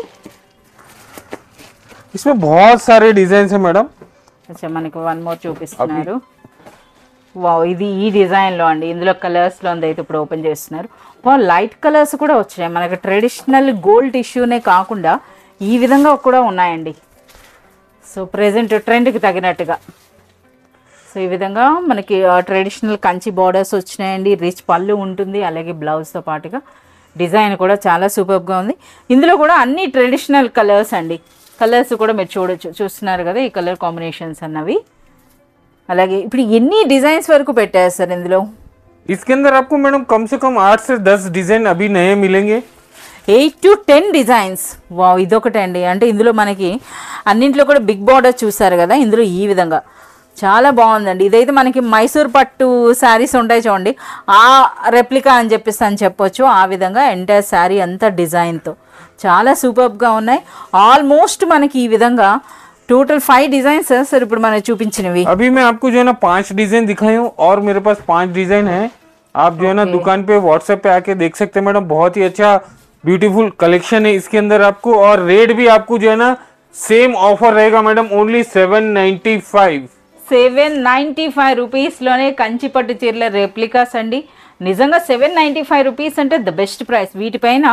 इसमें बहुत सारे डिजाइन है मैडम. అచ్చా, మనకి వన్ మోర్ చూపిస్తున్నారు. వావ్, ఇది ఈ డిజైన్లో అండి. ఇందులో కలర్స్లో అయితే ఇప్పుడు ఓపెన్ చేస్తున్నారు. లైట్ కలర్స్ కూడా వచ్చాయి మనకి. ట్రెడిషనల్ గోల్డ్ టిష్యూనే కాకుండా ఈ విధంగా కూడా ఉన్నాయండి. సో ప్రెజెంట్ ట్రెండ్కి తగినట్టుగా సో ఈ విధంగా మనకి ట్రెడిషనల్ కంచి బార్డర్స్ వచ్చినాయండి. రిచ్ పళ్ళు ఉంటుంది, అలాగే బ్లౌజ్తో పాటుగా డిజైన్ కూడా చాలా సూపర్గా ఉంది. ఇందులో కూడా అన్ని ట్రెడిషనల్ కలర్స్ అండి. కలర్స్ కూడా మీరు చూడొచ్చు, చూస్తున్నారు కదా ఈ కలర్ కాంబినేషన్స్ అన్నవి. అలాగే ఇప్పుడు ఎన్ని డిజైన్స్ వరకు పెట్టారు సార్ ఇందులో? इसके अंदर आपको मैडम कम से कम 8 से 10 डिजाइन अभी नए मिलेंगे. 8 to 10 డిజైన్స్. వావ్, ఇదొకటి అండి. అంటే ఇందులో మనకి అన్నింటిలో కూడా బిగ్ బార్డర్ చూసారు కదా, ఇందులో ఈ విధంగా చాలా బాగుందండి. ఇదైతే మనకి మైసూర్ పట్టు శారీస్ ఉంటాయి చూడండి, ఆ రెప్లికా అని చెప్పొచ్చు. ఆ విధంగా ఎంటైర్ శారీ అంతా డిజైన్తో చాలా సూపర్గా ఉన్నాయి. ఆల్మోస్ట్ మనకి ఈ విధంగా टोटल 5 डिजाइन है सर ఇప్పుడు మనం చూపించినవి. अभी मैं आपको जो है ना 5 डिजाइन दिखाई हूँ और मेरे पास 5 डिजाइन है आप जो है ना दुकान पे व्हाट्सएप पे आके देख सकते हैं मैडम, बहुत ही अच्छा ब्यूटीफुल कलेक्शन है इसके अंदर आपको। और रेट भी आपको जो है ना सेम ऑफर रहेगा मैडम, ओनली 795। 795 రూపీస్లోనే కంచిపట్టు చీరల రెప్లికాస్ అండి. నిజంగా 795 రూపీస్ అంటే ద బెస్ట్ ప్రైస్. వీటిపైన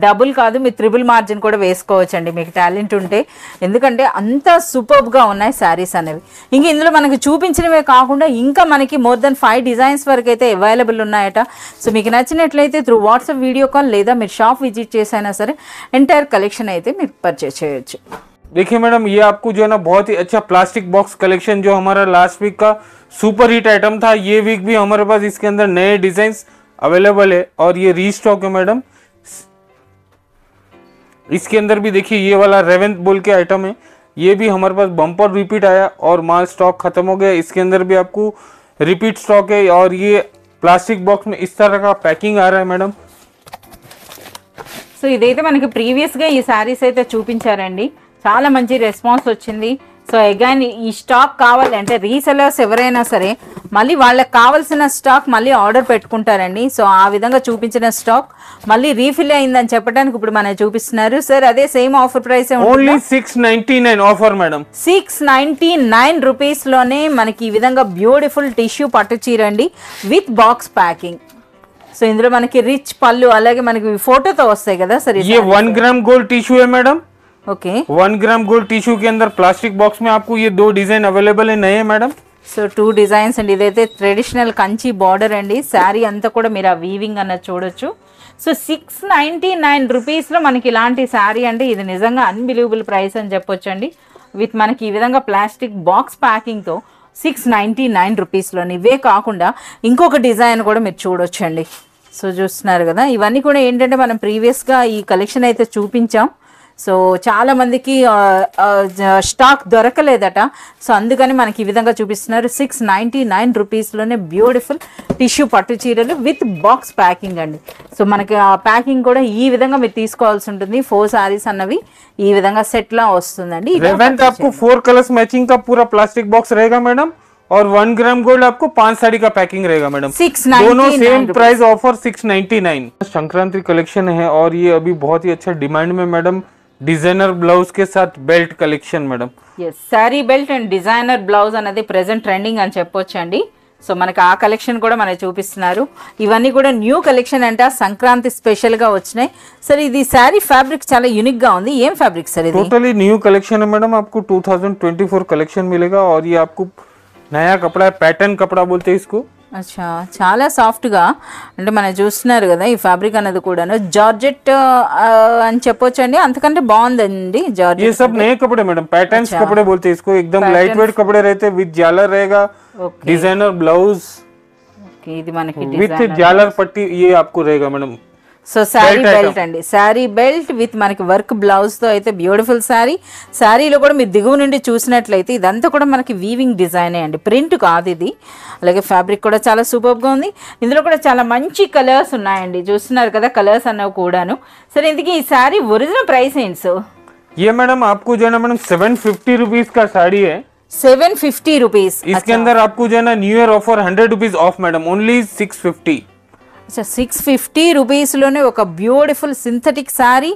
డబుల్ కాదు, మీరు త్రిబుల్ మార్జిన్ కూడా వేసుకోవచ్చు అండి మీకు టాలెంట్ ఉంటే, ఎందుకంటే అంత సూపర్గా ఉన్నాయి శారీస్ అనేవి. ఇంక ఇందులో మనకి చూపించినవే కాకుండా ఇంకా మనకి మోర్ దెన్ 5 డిజైన్స్ వరకు అయితే అవైలబుల్ ఉన్నాయట. సో మీకు నచ్చినట్లయితే త్రూ వాట్సాప్ వీడియో కాల్ లేదా మీరు షాప్ విజిట్ చేసైనా సరే ఎంటైర్ కలెక్షన్ అయితే మీరు పర్చేస్ చేయొచ్చు. देखिए मैडम, ये आपको जो है ना बहुत ही अच्छा प्लास्टिक बॉक्स कलेक्शन जो हमारा लास्ट वीक का सुपर हिट आइटम था, ये वीक भी हमारे पास इसके अंदर नए डिजाइन अवेलेबल है और ये रीस्टॉक है मैडम। इसके अंदर भी देखिए ये वाला रेवेंथ बोल के आइटम है, ये भी हमारे पास बम्पर रिपीट आया और माल स्टॉक खत्म हो गया। इसके अंदर भी आपको रिपीट स्टॉक है और ये प्लास्टिक बॉक्स में इस तरह का पैकिंग आ रहा है मैडम। సో ఇదైతే మనకి ప్రీవియస్గా ఈ శారీస్ అయితే చూపించారండి, చాలా మంచి రెస్పాన్స్ వచ్చింది. సో అగైన్ ఈ స్టాక్ కావాలి అంటే రీసెలర్స్ ఎవరైనా సరే మళ్ళీ వాళ్ళకి కావాల్సిన స్టాక్ మళ్ళీ ఆర్డర్ పెట్టుకుంటారండి. సో ఆ విధంగా చూపించిన స్టాక్ మళ్ళీ రీఫిల్ అయిందని చెప్పడానికి ఇప్పుడు మనం చూపిస్తున్నారు. సార్ అదే same offer price only 699 offer madam. 699 రూపీస్లోనే మనకి ఈ విధంగా బ్యూటిఫుల్ టిష్యూ పట్టు చీర అండి విత్ బాక్స్ ప్యాకింగ్. సో ఇందులో మనకి రిచ్ పళ్ళు అలాగే మనకి ఫోటోతో వస్తాయి కదా సార్. ये 1 ग्राम गोल्ड टिश्यू है madam. Okay, 1 gram gold tissue के अंदर प्लास्टिक बॉक्स में आपको ये 2 डिजाइन अवेलेबल है नए मैडम. సో 2 డిజైన్స్ అండి. ఇదైతే ట్రెడిషనల్ కంచి బార్డర్ అండి. శారీ అంతా కూడా మీరు ఆ వీవింగ్ అన్నది చూడొచ్చు. సో 699 రూపీస్లో మనకి ఇలాంటి శారీ అంటే ఇది నిజంగా అన్బిలీవబుల్ ప్రైస్ అని చెప్పొచ్చు అండి. విత్ మనకి ఈ విధంగా ప్లాస్టిక్ బాక్స్ ప్యాకింగ్తో 699 రూపీస్లోని. ఇవే కాకుండా ఇంకొక డిజైన్ కూడా మీరు చూడొచ్చండి. సో చూస్తున్నారు కదా, ఇవన్నీ కూడా ఏంటంటే మనం ప్రీవియస్గా ఈ కలెక్షన్ అయితే చూపించాం. సో చాలామందికి స్టాక్ దొరకలేదట, సో అందుకని మనకి ఈ విధంగా చూపిస్తున్నారు. 699 రూపీస్లోనే బ్యూటిఫుల్ టిష్యూ పట్టు చీరలు విత్ బాక్స్ ప్యాకింగ్ అండి. సో మనకి ఆ ప్యాకింగ్ కూడా ఈ విధంగా మీరు తీసుకోవాల్సి ఉంటుంది. 4 సారీస్ అన్నవి ఈ విధంగా సెట్ లా వస్తుందండి. रेवेंथ आपको 4 कलर्स मैचिंग का पूरा प्लास्टिक बॉक्स रहेगा मैडम और 1 ग्राम गोल्ड आपको 5 साड़ी का पैकिंग रहेगा मैडम. 699 दोनों same price offer 699. Sankranti collection है और ये अभी बहुत ही अच्छा डिमांड में मैडम, डिजाइनर ब्लाउज के साथ belt collection madam. Sari belt and designer blouse అనేది ప్రెసెంట్ ట్రెండింగ్ అని చెప్పొచ్చు అండి. సో మనకి ఆ కలెక్షన్ కూడా మనకి చూపిస్తున్నారు. ఇవన్నీ కూడా న్యూ కలెక్షన్ అంట, సంక్రాంతి స్పెషల్ గా వచ్చినాయి. సర్ ఇది శారీ ఫ్యాబ్రిక్ చాలా యూనిక్ గా ఉంది. ఏం ఫ్యాబ్రిక్ సార్ ఇది? टोटली न्यू कलेक्शन है मैडम, आपको 2024 कलेक्शन मिलेगा और ये आपको नया कपड़ा है, पैटर्न कपड़ा बोलते हैं इसको. అచ్చా, చాలా సాఫ్ట్గా అంటే మనం చూస్తున్నారు కదా ఈ ఫ్యాబ్రిక్ అనేది కూడాను జార్జెట్ అని చెప్పొచ్చు అండి. అంతకంటే బాగుందండి జార్జెట్. ये सब नए कपड़े मैडम, पैटर्न्स कपड़े बोलते हैं इसको. एकदम लाइट वेट कपड़े रहते हैं, विद जालर रहेगा, डिजाइनर ब्लाउज ఇది మనకి विथ जालर पट्टी ये आपको रहेगा मैडम. సో శారీ బెల్ట్ అండి, శారీ బెల్ట్ విత్ మనకి వర్క్ బ్లౌజ్ తో అయితే బ్యూటిఫుల్ శారీ. శారీలో కూడా మీరు దిగువ నుండి చూసినట్లయితే ఇదంతా కూడా మనకి వీవింగ్ డిజైనే అండి, ప్రింట్ కాదు ఇది. అలాగే ఫ్యాబ్రిక్ కూడా చాలా సూపర్గా ఉంది. ఇందులో కూడా చాలా మంచి కలర్స్ ఉన్నాయండి, చూస్తున్నారు కదా కలర్స్ అన్నవి కూడాను. సరే ఇందుకే ఈ శారీ ఒరిజినల్ ప్రైస్ ఏంటి సార్? ये मैडम आपको जो है ना मैडम 750 रुपीज का साड़ी है. 750 రూపీస్. इसके अंदर आपको जो है ना new year offer 100 rupees off madam, only 650. 650 రూపీస్లోనే ఒక బ్యూటిఫుల్ సింథటిక్ శారీ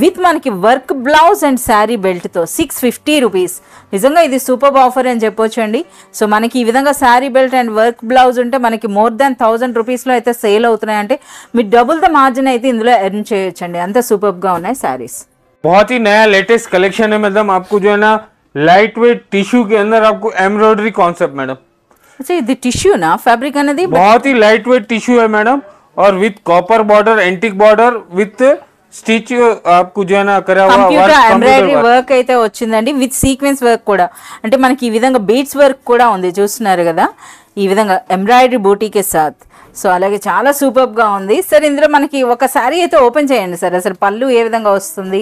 విత్ మనకి వర్క్ బ్లౌజ్ అండ్ శారీ బెల్ట్తో 650 రూపీస్. నిజంగా ఇది సూపర్ ఆఫర్ అని చెప్పొచ్చు అండి. సో మనకి ఈ విధంగా sari belt and work blouse ఉంటే మనకి మోర్ దాన్ 1000 రూపీస్లో అయితే సేల్ అవుతున్నాయంటే మీరు డబుల్ ద మార్జిన్ అయితే ఇందులో ఎర్న్ చేయొచ్చండి. అంత సూపర్గా ఉన్నాయి శారీస్. बहुत ही नया लेटेस्ट कलेक्शन है मैडम, आपको जो है ना लाइट वेट टिश्यू के अंदर आपको एम्ब्रॉयडरी कॉन्सेप्ट मैडम. अच्छा ఇది టిష్యూనా ఫ్యాబ్రిక్ అనేది? बहुत ही लाइट वेट टिश्यू है मैडम और with copper border, antique border with stitch आपको जो है ना करा हुआ కంప్యూటర్ ఎంబ్రాయిడరీ వర్క్ అయితే వచ్చిందండి విత్ సీక్వెన్స్ వర్క్ కూడా. అంటే మనకి ఈ విధంగా బీడ్స్ వర్క్ కూడా ఉంది, చూస్తున్నారు కదా ఈ విధంగా ఎంబ్రాయిడరీ బూటీకే సాత్. సో అలాగే చాలా సూపర్గా ఉంది. సార్ ఇందులో మనకి ఒక శారీ అయితే ఓపెన్ చేయండి సార్, అసలు పళ్ళు ఏ విధంగా వస్తుంది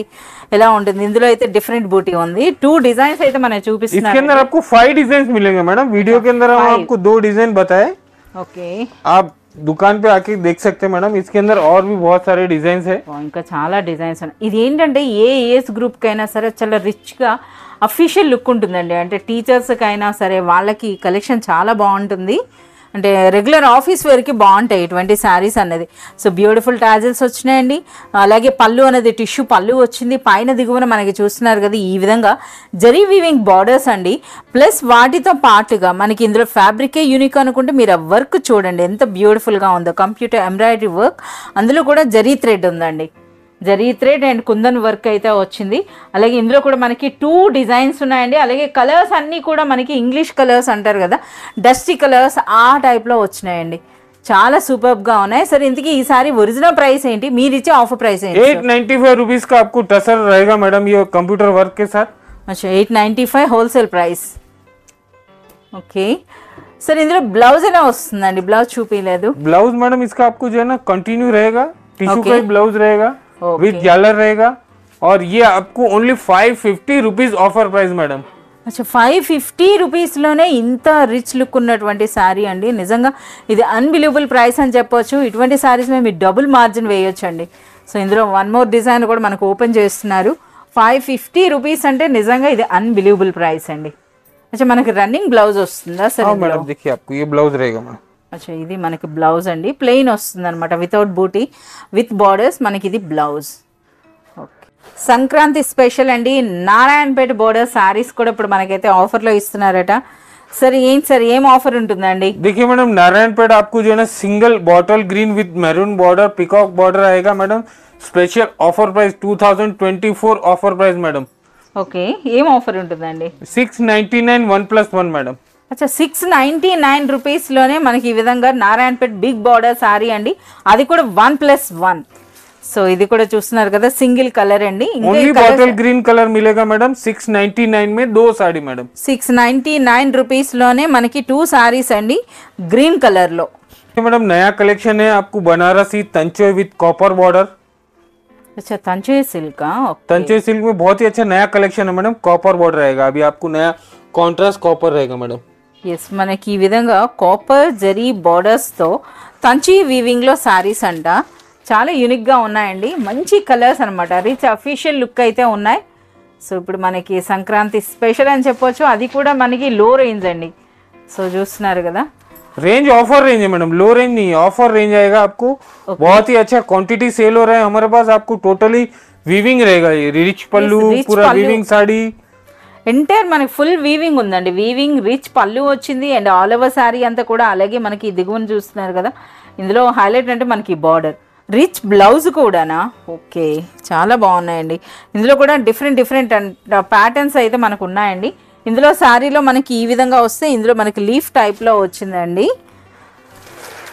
ఎలా ఉంటుంది. ఇందులో అయితే డిఫరెంట్ బూటీ ఉంది, 2 డిజైన్స్ అయితే మనం చూపిస్తున్నాం. इसके अंदर आपको 5 डिजाइन मिलेंगे मैडम. वीडियो के अंदर हम आपको 2 डिजाइन बताए, ఓకే आप दुकान पे आके देख सकते हैं मैडम. इसके अंदर और भी बहुत सारे डिजाइन है. ఇంకా చాలా డిజైన్స్ ఉన్నాయి. ఇది ఏంటంటే ఏ ఏజ్ గ్రూప్కి అయినా సరే చాలా రిచ్గా అఫీషియల్ లుక్ ఉంటుందండి. అంటే టీచర్స్కి అయినా సరే వాళ్ళకి కలెక్షన్ చాలా బాగుంటుంది. అంటే రెగ్యులర్ ఆఫీస్ వేర్కి బాగుంటాయి ఇటువంటి శారీస్ అన్నది. సో బ్యూటిఫుల్ టాజిల్స్ వచ్చినాయండి. అలాగే పళ్ళు అనేది టిష్యూ పళ్ళు వచ్చింది. పైన దిగువన మనకి చూస్తున్నారు కదా ఈ విధంగా జరీ వీవింగ్ బార్డర్స్ అండి. ప్లస్ వాటితో పాటుగా మనకి ఇందులో ఫ్యాబ్రికే యూనిక్ అనుకుంటే మీరు ఆ వర్క్ చూడండి ఎంత బ్యూటిఫుల్గా ఉందో. కంప్యూటర్ ఎంబ్రాయిడరీ వర్క్, అందులో కూడా జరీ థ్రెడ్ ఉందండి. Zari thread and kundan work అయితే వచ్చింది. అలాగే ఇందులో కూడా మనకి 2 డిజైన్స్ ఉన్నాయండి. అలాగే కలర్స్ అన్నీ కూడా మనకి ఇంగ్లీష్ కలర్స్ అంటారు కదా, డస్టీ కలర్స్ ఆ టైప్లో వచ్చినాయండి. చాలా సూపర్గా ఉన్నాయి. సరే ఇంతకీ ఈసారి ఒరిజినల్ ప్రైస్ ఏంటి, మీరు ఇచ్చే ఆఫర్ ప్రైస్ ఏంటి? 895 रुपीस का आपको टसर रहेगा मैडम ये कंप्यूटर वर्क के साथ. अच्छा 895 హోల్సేల్ ప్రైస్. ఓకే సరే ఇందులో బ్లౌజ్ ఎలా వస్తుందండి? బ్లౌజ్ చూపించలేదు. ब्लाउज मैडम इसका आपको जो है ना कंटिन्यू रहेगा, टिश्यू Okay. का ही ब्लाउज रहेगा विद झालर रहेगा. और ये आपको only 550 rupees offer price madam. అచ్చా 550 రూపీస్లోనే ఇంత రిచ్ లుక్ ఉన్నటువంటి శారీ అండి. నిజంగా ఇది అన్బిలీవబుల్ ప్రైస్ అని చెప్పొచ్చు. ఇటువంటి శారీస్ మీద మీరు డబుల్ మార్జిన్ వేయొచ్చు అండి. సో ఇందులో వన్ మోర్ డిజైన్ కూడా మనకు ఓపెన్ చేస్తున్నారు. 550 రూపీస్ అంటే నిజంగా ఇది అన్బిలీవబుల్ ప్రైస్ అండి. అచ్చా మనకి రన్నింగ్ బ్లౌజ్ వస్తుందా సార్? हाँ मैडम देखिए आपको ये ब्लाउज रहेगा मैडम. అచ్చా ఇది మనకి బ్లౌజ్ అండి, ప్లెయిన్ వస్తుంది అనమాట, వితౌట్ బూటీ విత్ బార్డర్స్. మనకి ఇది బ్లౌజ్. ఓకే సంక్రాంతి స్పెషల్ అండి. నారాయణపేట బోర్డర్ శారీస్ కూడా ఇప్పుడు మనకైతే ఆఫర్లో ఇస్తున్నారట. సరే ఏంటి సార్ ఏం ఆఫర్ ఉంటుందండి? देखिए मैडम नारायणपेट आपको जो है ना single bottle green with maroon border peacock border आएगा madam. Special offer price 2024 offer price madam. Okay ఏం ఆఫర్ ఉంటుందండి? 699 1+1 मैडम. అచ్చా 699 రూపీస్లోనే మనకి ఈ విధంగా నారాయణపేట్ బిగ్ బార్డర్ శారీ అండి, అది కూడా 1+1. సో ఇది కూడా చూస్తున్నారు కదా సింగిల్ కలర్ అండి. ओनली बॉटल ग्रीन कलर मिलेगा मैडम. 699 में 2 साड़ी मैडम. 699 రూపీస్లోనే మనకి 2 శారీస్ అండి గ్రీన్ కలర్లో. मैडम नया कलेक्शन है आपको बनारसी तंचोय विद कॉपर बॉर्डर. अच्छा तंचोय सिल्क. तंचोय सिल्क में बहुत ही अच्छा नया कलेक्शन है मैडम. कॉपर बॉर्डर रहेगा, अभी आपको नया कॉन्ट्रास्ट कॉपर रहेगा मैडम. ఎస్ మనకి ఈ విధంగా కాపర్ జరీ బార్డర్స్తో తంచి వీవింగ్లో శారీస్ అంట. చాలా యూనిక్గా ఉన్నాయండి, మంచి కలర్స్ అనమాట, రిచ్ అఫీషియల్ లుక్ అయితే ఉన్నాయి. సో ఇప్పుడు మనకి సంక్రాంతి స్పెషల్ అని చెప్పొచ్చు, అది కూడా మనకి లో రేంజ్ అండి. సో చూస్తున్నారు కదా रेंज ऑफर रेंज है मैडम, लो रेंज नहीं, ऑफर रेंज आएगा आपको. बहुत ही अच्छा क्वांटिटी सेल हो रहा है हमारे पास. आपको टोटली वीविंग रहेगा, ये रिच पल्लू rich पूरा पल्लू. वीविंग साड़ी. ఎంటైర్ మనకి ఫుల్ వీవింగ్ ఉందండి. వీవింగ్ రిచ్ పళ్ళు వచ్చింది అండ్ ఆల్ ఓవర్ శారీ అంతా కూడా. అలాగే మనకి దిగువన చూస్తున్నారు కదా, ఇందులో హైలైట్ అంటే మనకి బార్డర్, రిచ్ బ్లౌజ్ కూడానా. ఓకే చాలా బాగున్నాయండి. ఇందులో కూడా డిఫరెంట్ ప్యాటర్న్స్ అయితే మనకు ఉన్నాయండి. ఇందులో శారీలో మనకి ఈ విధంగా వస్తే ఇందులో మనకి లీఫ్ టైప్లో వచ్చిందండి.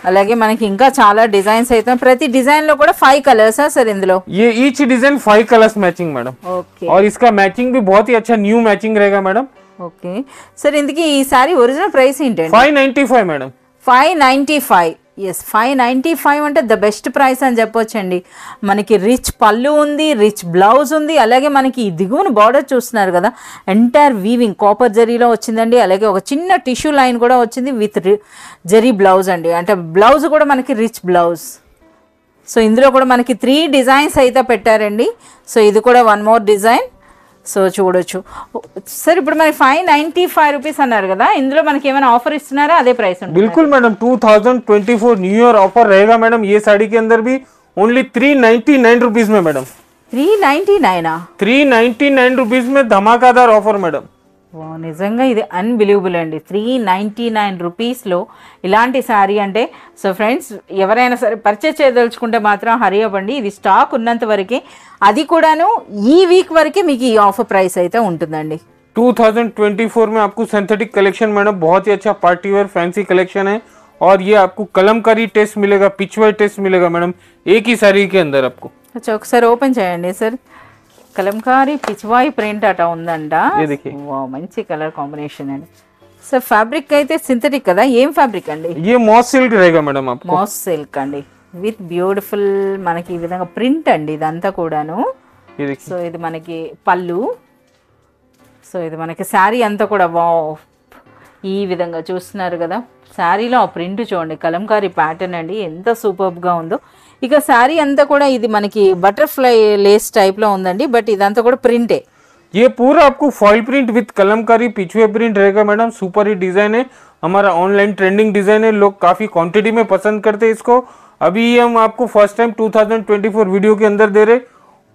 అలాగే మనకి ఇంకా చాలా డిజైన్స్ అయితే, ప్రతి డిజైన్ లో కూడా 5 కలర్స్ సర్ ఇందులో. ये each design 5 colours matching madam. Okay और इसका मैचिंग भी बहुत ही अच्छा न्यू मैचिंग रहेगा मैडम. ఓకే సర్ ఇందుకి ఈ సారీ ఒరిజినల్ ప్రైస్ ఏంటండి? 595 मैडम. 595. ఎస్ 595 అంటే ద బెస్ట్ ప్రైస్ అని చెప్పొచ్చండి. మనకి రిచ్ పళ్ళు ఉంది, రిచ్ బ్లౌజ్ ఉంది, అలాగే మనకి ఈ దిగువన బార్డర్ చూస్తున్నారు కదా ఎంటైర్ వీవింగ్ కాపర్ జరీలో వచ్చిందండి. అలాగే ఒక చిన్న టిష్యూ లైన్ కూడా వచ్చింది విత్ జరీ బ్లౌజ్ అండి, అంటే బ్లౌజ్ కూడా మనకి రిచ్ బ్లౌజ్. సో ఇందులో కూడా మనకి 3 డిజైన్స్ అయితే పెట్టారండి. సో ఇది కూడా వన్ మోర్ డిజైన్. సో చూడొచ్చు సార్. ఇప్పుడు మరి 595 రూపీస్ అన్నారు కదా, ఇందులో మనకి ఏమైనా ఆఫర్ ఇస్తున్నారా? అదే ప్రైస్ ఉంటుంది? बिल्कुल मैडम 2024 न्यू ईयर ऑफर रहेगा मैडम. ये साड़ी के अंदर भी ओनली 399 रुपीज में मैडम. 399. 399 रुपीज में धमाकेदार ऑफर मैडम. నిజంగా ఇది అన్బిలీవబుల్ అండి. 399 రూపీస్లో ఇలాంటి శారీ అంటే. సో ఫ్రెండ్స్ ఎవరైనా సరే పర్చేజ్ చేయదలుచుకుంటే మాత్రం హరీ అవ్వండి, ఇది స్టాక్ ఉన్నంత వరకే, అది కూడాను ఈ వీక్ వరకే మీకు ఈ ఆఫర్ ప్రైస్ అయితే ఉంటుందండి. 2024 में आपको सिंथेटिक कलेक्शन मैडम, बहुत ही अच्छा पार्टी वेयर फैंसी कलेक्शन है. और ये आपको कलमकारी टेस्ट मिलेगा, पिचवाई टेस्ट मिलेगा मैडम एक ही साड़ी के अंदर आपको. అచ్చా ఒకసారి ఓపెన్ చేయండి సార్. కలంకారీ పిచ్వాయి ప్రింట్ అట ఉందంట. మంచి కలర్ కాంబినేషన్ అండి. సార్ ఫ్యాబ్రిక్ అయితే సింథటిక్ కదా, ఏం ఫ్యాబ్రిక్ అండి? ये मॉस सिल्क रहेगा मैडम आपको. మోస్ సిల్క్ అండి విత్ బ్యూటిఫుల్ మనకి ఈ విధంగా ప్రింట్ అండి ఇదంతా కూడాను. ये देखिए. సో ఇది మనకి పళ్ళు. సో ఇది మనకి శారీ అంతా కూడా ఈ విధంగా చూస్తున్నారు కదా, శారీలో ఆ ప్రింట్ చూడండి, కలంకారీ ప్యాటర్న్ అండి, ఎంత సూపర్గా ఉందో. ఇక శారీ అంతా కూడా ఇది మనకి బటర్ఫ్లై లేస్ టైప్లో ఉందండి, బట్ ఇదంతా కూడా ప్రింటే. ये पूरा आपको foil print with Kalamkari Pichwai print रहेगा मैडम. सुपर ही डिजाइन है हमारा ऑनलाइन ट्रेंडिंग डिजाइन है, लोग काफी क्वांटिटी में पसंद करते हैं इसको। अभी हम आपको फर्स्ट टाइम 2024 वीडियो के अंदर दे रहे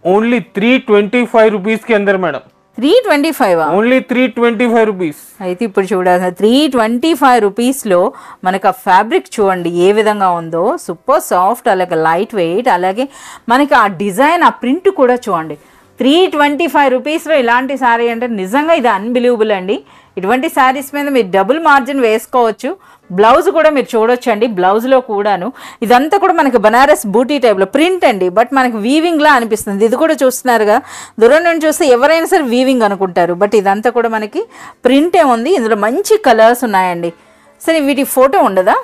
ओनली 325 रुपीज के अंदर मैडम। 325 only 325 rupees. అయితే ఇప్పుడు చూడాలి 325 రూపీస్లో మనకు ఆ ఫ్యాబ్రిక్ చూడండి ఏ విధంగా ఉందో, సూపర్ సాఫ్ట్, అలాగే లైట్ వెయిట్, అలాగే మనకి ఆ డిజైన్ ఆ ప్రింట్ కూడా చూడండి. 325 రూపీస్లో ఇలాంటి శారీ అంటే నిజంగా ఇది అన్బిలీవబుల్ అండి. ఇటువంటి శారీస్ మీద మీరు డబుల్ మార్జిన్ వేసుకోవచ్చు. బ్లౌజ్ కూడా మీరు చూడొచ్చు అండి, బ్లౌజ్లో కూడాను ఇదంతా కూడా మనకి బనారస్ బూటీ టైప్లో ప్రింట్ అండి, బట్ మనకి వీవింగ్లా అనిపిస్తుంది. ఇది కూడా చూస్తున్నారుగా, దూరం నుండి చూస్తే ఎవరైనా సరే వీవింగ్ అనుకుంటారు, బట్ ఇదంతా కూడా మనకి ప్రింటే ఉంది. ఇందులో మంచి కలర్స్ ఉన్నాయండి. సరే వీటి ఫోటో ఉండదా?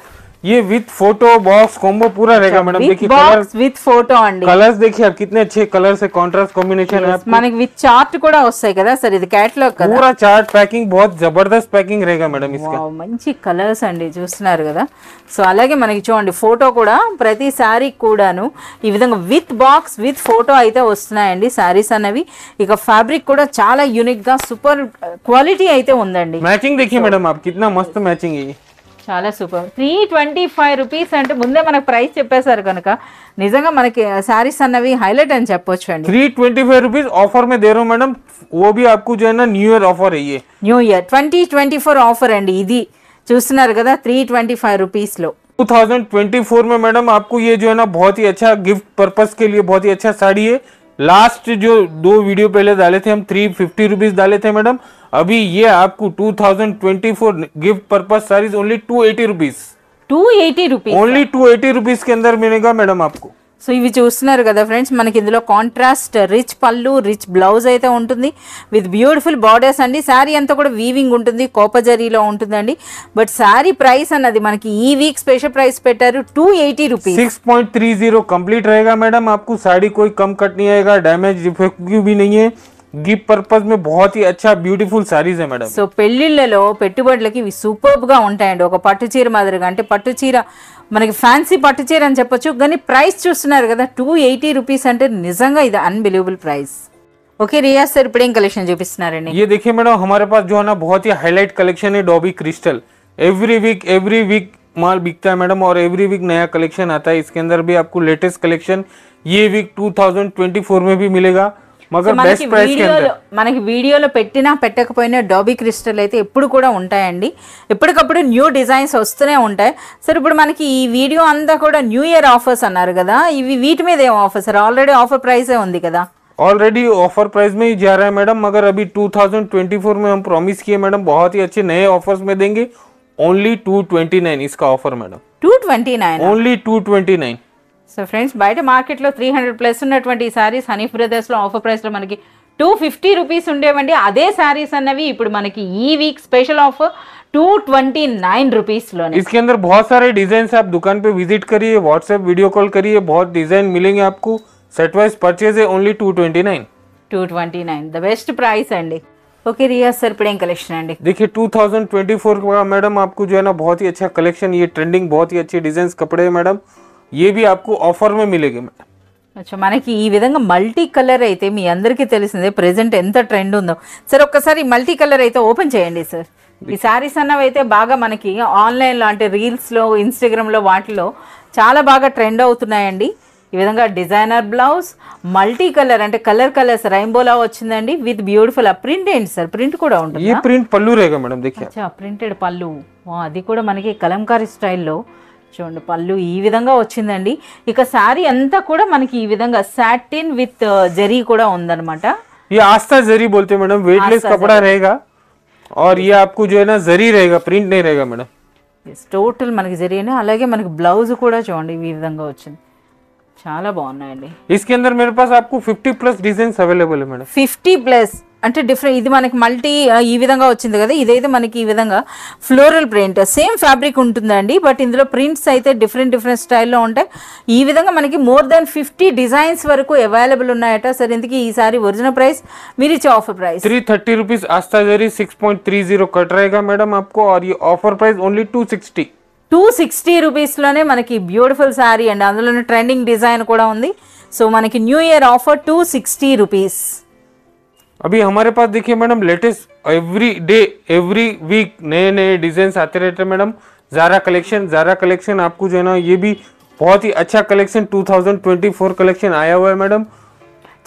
ये विथ फोटो बॉक्स कॉम्बो पूरा रहेगा मैडम। देखिए బాక్స్ విత్ ఫోటో అండి. कलर्स देखिए आप कितने अच्छे कलर से कॉन्ट्रास्ट कॉम्बिनेशन है। మనకి విత్ చార్ట్ కూడా వస్తాయి కదా సార్, ఇది క్యాటలాగ్ కదా. पूरा चार्ट पैकिंग बहुत जबरदस्त पैकिंग रहेगा मैडम इसका। వావ్, మంచి కలర్స్ అండి చూస్తున్నారు కదా. సో అలాగే మనకి చూడండి ఫోటో కూడా ప్రతి శారీ కూడాను ఈ విధంగా విత్ బాక్స్ విత్ ఫోటో అయితే వస్తున్నాయండి శారీస్ అనేవి. ఇక ఫ్యాబ్రిక్ కూడా చాలా యూనిక్ గా సూపర్ క్వాలిటీ అయితే ఉందండి. मैचिंग देखिए मैडम आप कितना मस्त मैचिंग है। చాలా సూపర్. 325 రూపీస్ అంటే ముందే మనకు ప్రైస్ చెప్పేశారు కనుక నిజంగా మనకి శారీస్ అన్నవి హైలైట్ అని చెప్పొచ్చు అండి. 325 रुपीज ऑफर में दे रहा हूँ मैडम, वो भी आपको जो है ना न्यू ईयर ऑफर है। ये న్యూ ఇయర్ 2024 ఆఫర్ అండి. ఇది చూస్తున్నారు కదా 325 రూపీస్లో. 2024 में मैडम आपको ये जो है ना बहुत ही अच्छा गिफ्ट पर्पस के लिए बहुत ही अच्छा साड़ी है। लास्ट जो 2 वीडियो पहले डाले थे हम 350 रुपीज डाले थे मैडम, अभी ये आपको 2024 gift purpose saris only 280 rupees. 280 rupees only 280 rupees के अंदर मिलेगा मैडम आपको। సో ఇవి చూస్తున్నారు కదా ఫ్రెండ్స్, మనకి ఇందులో కాంట్రాస్ట్ రిచ్ పళ్ళు, రిచ్ బ్లౌజ్ అయితే ఉంటుంది విత్ బ్యూటిఫుల్ బార్డర్స్ అండి. శారీ అంతా కూడా వీవింగ్ ఉంటుంది, కోపజరీలో ఉంటుందండి. బట్ శారీ ప్రైస్ అన్నది మనకి ఈ వీక్ స్పెషల్ ప్రైస్ పెట్టారు 280 రూపీస్. 6.30 कंप्लीट रहेगा मैडम। आपको साड़ी कोई कम कट नहीं आएगा, डैमेज डिफेक्टिव भी नहीं है। गिफ्ट पर्पस में बहुत ही अच्छा ब्यूटीफुल साड़ीज है मैडम। సో పెళ్లిళ్ళలో పెట్టుబడులకి ఇవి సూపర్బ్ గా ఉంటాయండి. ఒక పట్టు చీర మాదిరిగా, అంటే పట్టు చీర మనకి ఫ్యాన్సీ పట్టు చీర అని చెప్పొచ్చు, కానీ ప్రైస్ చూస్తున్నారు కదా 280 రూపీస్ అంటే నిజంగా ఇది unbelievable price. Okay Riyaz sir ఇప్పుడు ఏం కలెక్షన్ చూపిస్తున్నారండి? ये देखिए मैडम हमारे पास जो है ना बहुत ही हाईलाइट कलेक्शन है डॉबी क्रिस्टल। एवरी वीक माल बिकता है मैडम, और एवरी वीक नया कलेक्शन आता है। इसके अंदर भी आपको लेटेस्ट कलेक्शन ये वीक 2024 में भी मिलेगा, मगर बेस्ट प्राइस के अंदर। మనకి వీడియోలో పెట్టినా పెట్టకపోయినా డాబీ క్రిస్టల్ అయితే ఎప్పుడు కూడా ఉంటాయండి. ఎప్పటికప్పుడు న్యూ డిజైన్స్ వస్తూనే ఉంటాయి. సరే ఇప్పుడు మనకి ఈ వీడియో అంతా కూడా న్యూ ఇయర్ ఆఫర్స్ అన్నారు కదా, ఇవి వీటి మీద ఏం ఆఫర్ సార్? ఆల్రెడీ ఆఫర్ ప్రైసే ఉంది కదా. ऑलरेडी ऑफर प्राइस में ही जा रहा है मैडम, मगर अभी 2024 में हम प्रॉमिस किए मैडम बहुत ही अच्छे नए ऑफर्स में देंगे। ओनली 229 इसका offer madam. 229 only 229। So friends బయట మార్కెట్లో 300 ప్లస్ ఉన్నటువంటి ఈ సారీస్ హనీఫ్ బ్రదర్స్లో ఆఫర్ ప్రైస్లో మనకి 250 రూపీస్ ఉండేవండి. అదే సారీస్ అన్నవి ఇప్పుడు మనకి ఈ వీక్ స్పెషల్ ఆఫర్ 229 रुपीस। इसके अंदर बहुत सारे डिजाइन आप दुकान पे विजिट करिए, व्हाट्सएप वीडियो कॉल करिए, बहुत डिजाइन मिलेंगे आपको। सेट वाइज परचेज है ओनली 229 द बेस्ट प्राइस अंडी। ओके रियाज सर ఇప్పుడు ఏం కలెక్షన్ అండి? देखिए 2024 का मैडम आपको जो है ना बहुत ही अच्छा कलेक्शन, ये ट्रेंडिंग बहुत ही अच्छे डिजाइन कपड़े है मैडम, ये भी आपको ऑफर में मिलेंगे मैडम। అచ్చా మనకి ఈ విధంగా మల్టీ కలర్ అయితే మీ అందరికీ తెలిసిందే ప్రెజెంట్ ఎంత ట్రెండ్ ఉందో. సార్ ఒక్కసారి మల్టీ కలర్ అయితే ఓపెన్ చేయండి సార్. ఈ సారీస్ అన్నవి అయితే బాగా మనకి ఆన్లైన్లో అంటే రీల్స్లో ఇన్స్టాగ్రామ్లో వాటిలో చాలా బాగా ట్రెండ్ అవుతున్నాయండి. ఈ విధంగా డిజైనర్ బ్లౌజ్ మల్టీ కలర్ అంటే కలర్స్ రెయిన్బోలా వచ్చిందండి విత్ బ్యూటిఫుల్. ఆ ప్రింట్ ఏంటి సార్? ప్రింట్ కూడా ఉంటుంది. ये प्रिंट पल्लू रहेगा मैडम, देखिए అచ్చా ప్రింటెడ్ పళ్ళు, అది కూడా మనకి కలంకారీ స్టైల్లో చూడండి పళ్ళు ఈ విధంగా వచ్చిందండి. ఇక శారీ అంతా కూడా మనకి ఈ విధంగా సాటిన్ విత్ జరీ కూడా ఉందన్నమాట. ये आस्था जरी बोलते हैं मैडम, वेटलेस कपड़ा रहेगा और ये आपको जो है ना जरी रहेगा, प्रिंट नहीं रहेगा मैडम। టోటల్ మనకి జరీనే. అలాగే మనకి బ్లౌజ్ కూడా చూడండి ఈ విధంగా వచ్చింది, చాలా బాగున్నాయండి. इसके अंदर मेरे पास आपको 50 प्लस डिजाइन अवेलेबल है मैडम। 50 ప్లస్ అంటే డిఫరెంట్. ఇది మనకి మల్టీ ఈ విధంగా వచ్చింది కదా, ఇదైతే మనకి ఈ విధంగా ఫ్లోరల్ ప్రింట్ సేమ్ ఫ్యాబ్రిక్ ఉంటుందండి, బట్ ఇందులో ప్రింట్స్ అయితే డిఫరెంట్ స్టైల్లో ఉంటాయి. ఈ విధంగా మనకి మోర్ దాన్ 50 డిజైన్స్ వరకు అవైలబుల్ ఉన్నాయట. సరే ఇందుకు ఈసారి ఒరిజినల్ ప్రైస్ మీరు ఇచ్చే ఆఫర్ ప్రైస్ 330 रुपीज आस्था जरी 6.30 कट रहेगा मैडम आपको, और ये ऑफर प्राइस ओनली 260 రూపీస్లోనే మనకి బ్యూటిఫుల్ శారీ అండి. అందులోనే ట్రెండింగ్ డిజైన్ కూడా ఉంది. సో మనకి న్యూ ఇయర్ ఆఫర్ 260 రూపీస్. अभी हमारे पास देखिए madam latest every day every week नए नए डिजाइन आते रहते हैं मैडम। जारा कलेक्शन आपको जो है ना ये भी बहुत ही अच्छा कलेक्शन 2024 कलेक्शन आया हुआ है मैडम।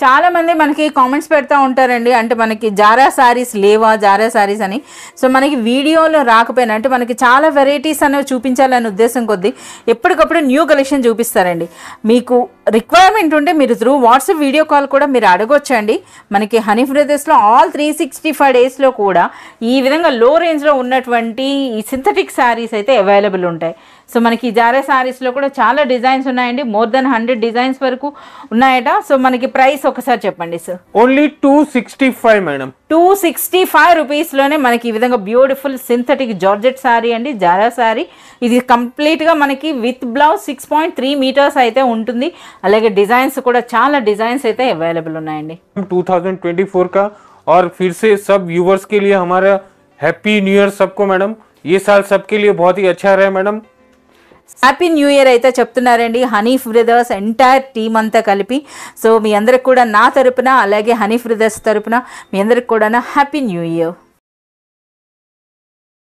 చాలా మంది మనకి కామెంట్స్ పెడతా ఉంటారండి, అంటే మనకి జారా సారీస్ లేవా, జారా సారీస్ అని. సో మనకి వీడియోలో రాకపోయినా అంటే మనకి చాలా వెరైటీస్ అనేవి చూపించాలనే ఉద్దేశం కొద్దీ ఎప్పటికప్పుడు న్యూ కలెక్షన్ చూపిస్తారండి. మీకు రిక్వైర్మెంట్ ఉంటే మీరు త్రూ వాట్సాప్ వీడియో కాల్ కూడా మీరు అడగొచ్చండి. మనకి హనీ బ్రదర్స్లో ఆల్ 365 డేస్లో కూడా ఈ విధంగా లో రేంజ్లో ఉన్నటువంటి ఈ సింథటిక్ శారీస్ అయితే అవైలబుల్ ఉంటాయి. సో మనకి జారా శారీస్లో కూడా చాలా డిజైన్స్ ఉన్నాయండి, మోర్ దెన్ 100 డిజైన్స్ వరకు ఉన్నాయట. సో మనకి ప్రైస్ ఒకసారి చెప్పండి సార్. Only 265 madam. 265 రూపీస్లోనే మనకి ఈ విధంగా బ్యూటిఫుల్ సింథటిక్ జార్జెట్ శారీ అండి, జారా శారీ. ఇది కంప్లీట్గా మనకి విత్ బ్లౌజ్ 6.3 మీటర్స్ అయితే ఉంటుంది. అలాగే డిజైన్స్ కూడా చాలా డిజైన్స్ అయితే అవైలబుల్ ఉన్నాయండి. 2024 का और फिर से सब व्यूवर्स के लिए हमारा हैप्पी न्यू ईयर सबको मैडम। ये साल सबके लिए बहुत ही अच्छा रहे मैडम। హ్యాపీ న్యూ ఇయర్ అయితే చెప్తున్నారండి హనీ బ్రదర్స్ ఎంటైర్ టీమ్ అంతా కలిపి. సో మీ అందరికి కూడా నా తరపున అలాగే హనీ బ్రదర్స్ తరపున మీ అందరికి కూడా హ్యాపీ న్యూ ఇయర్.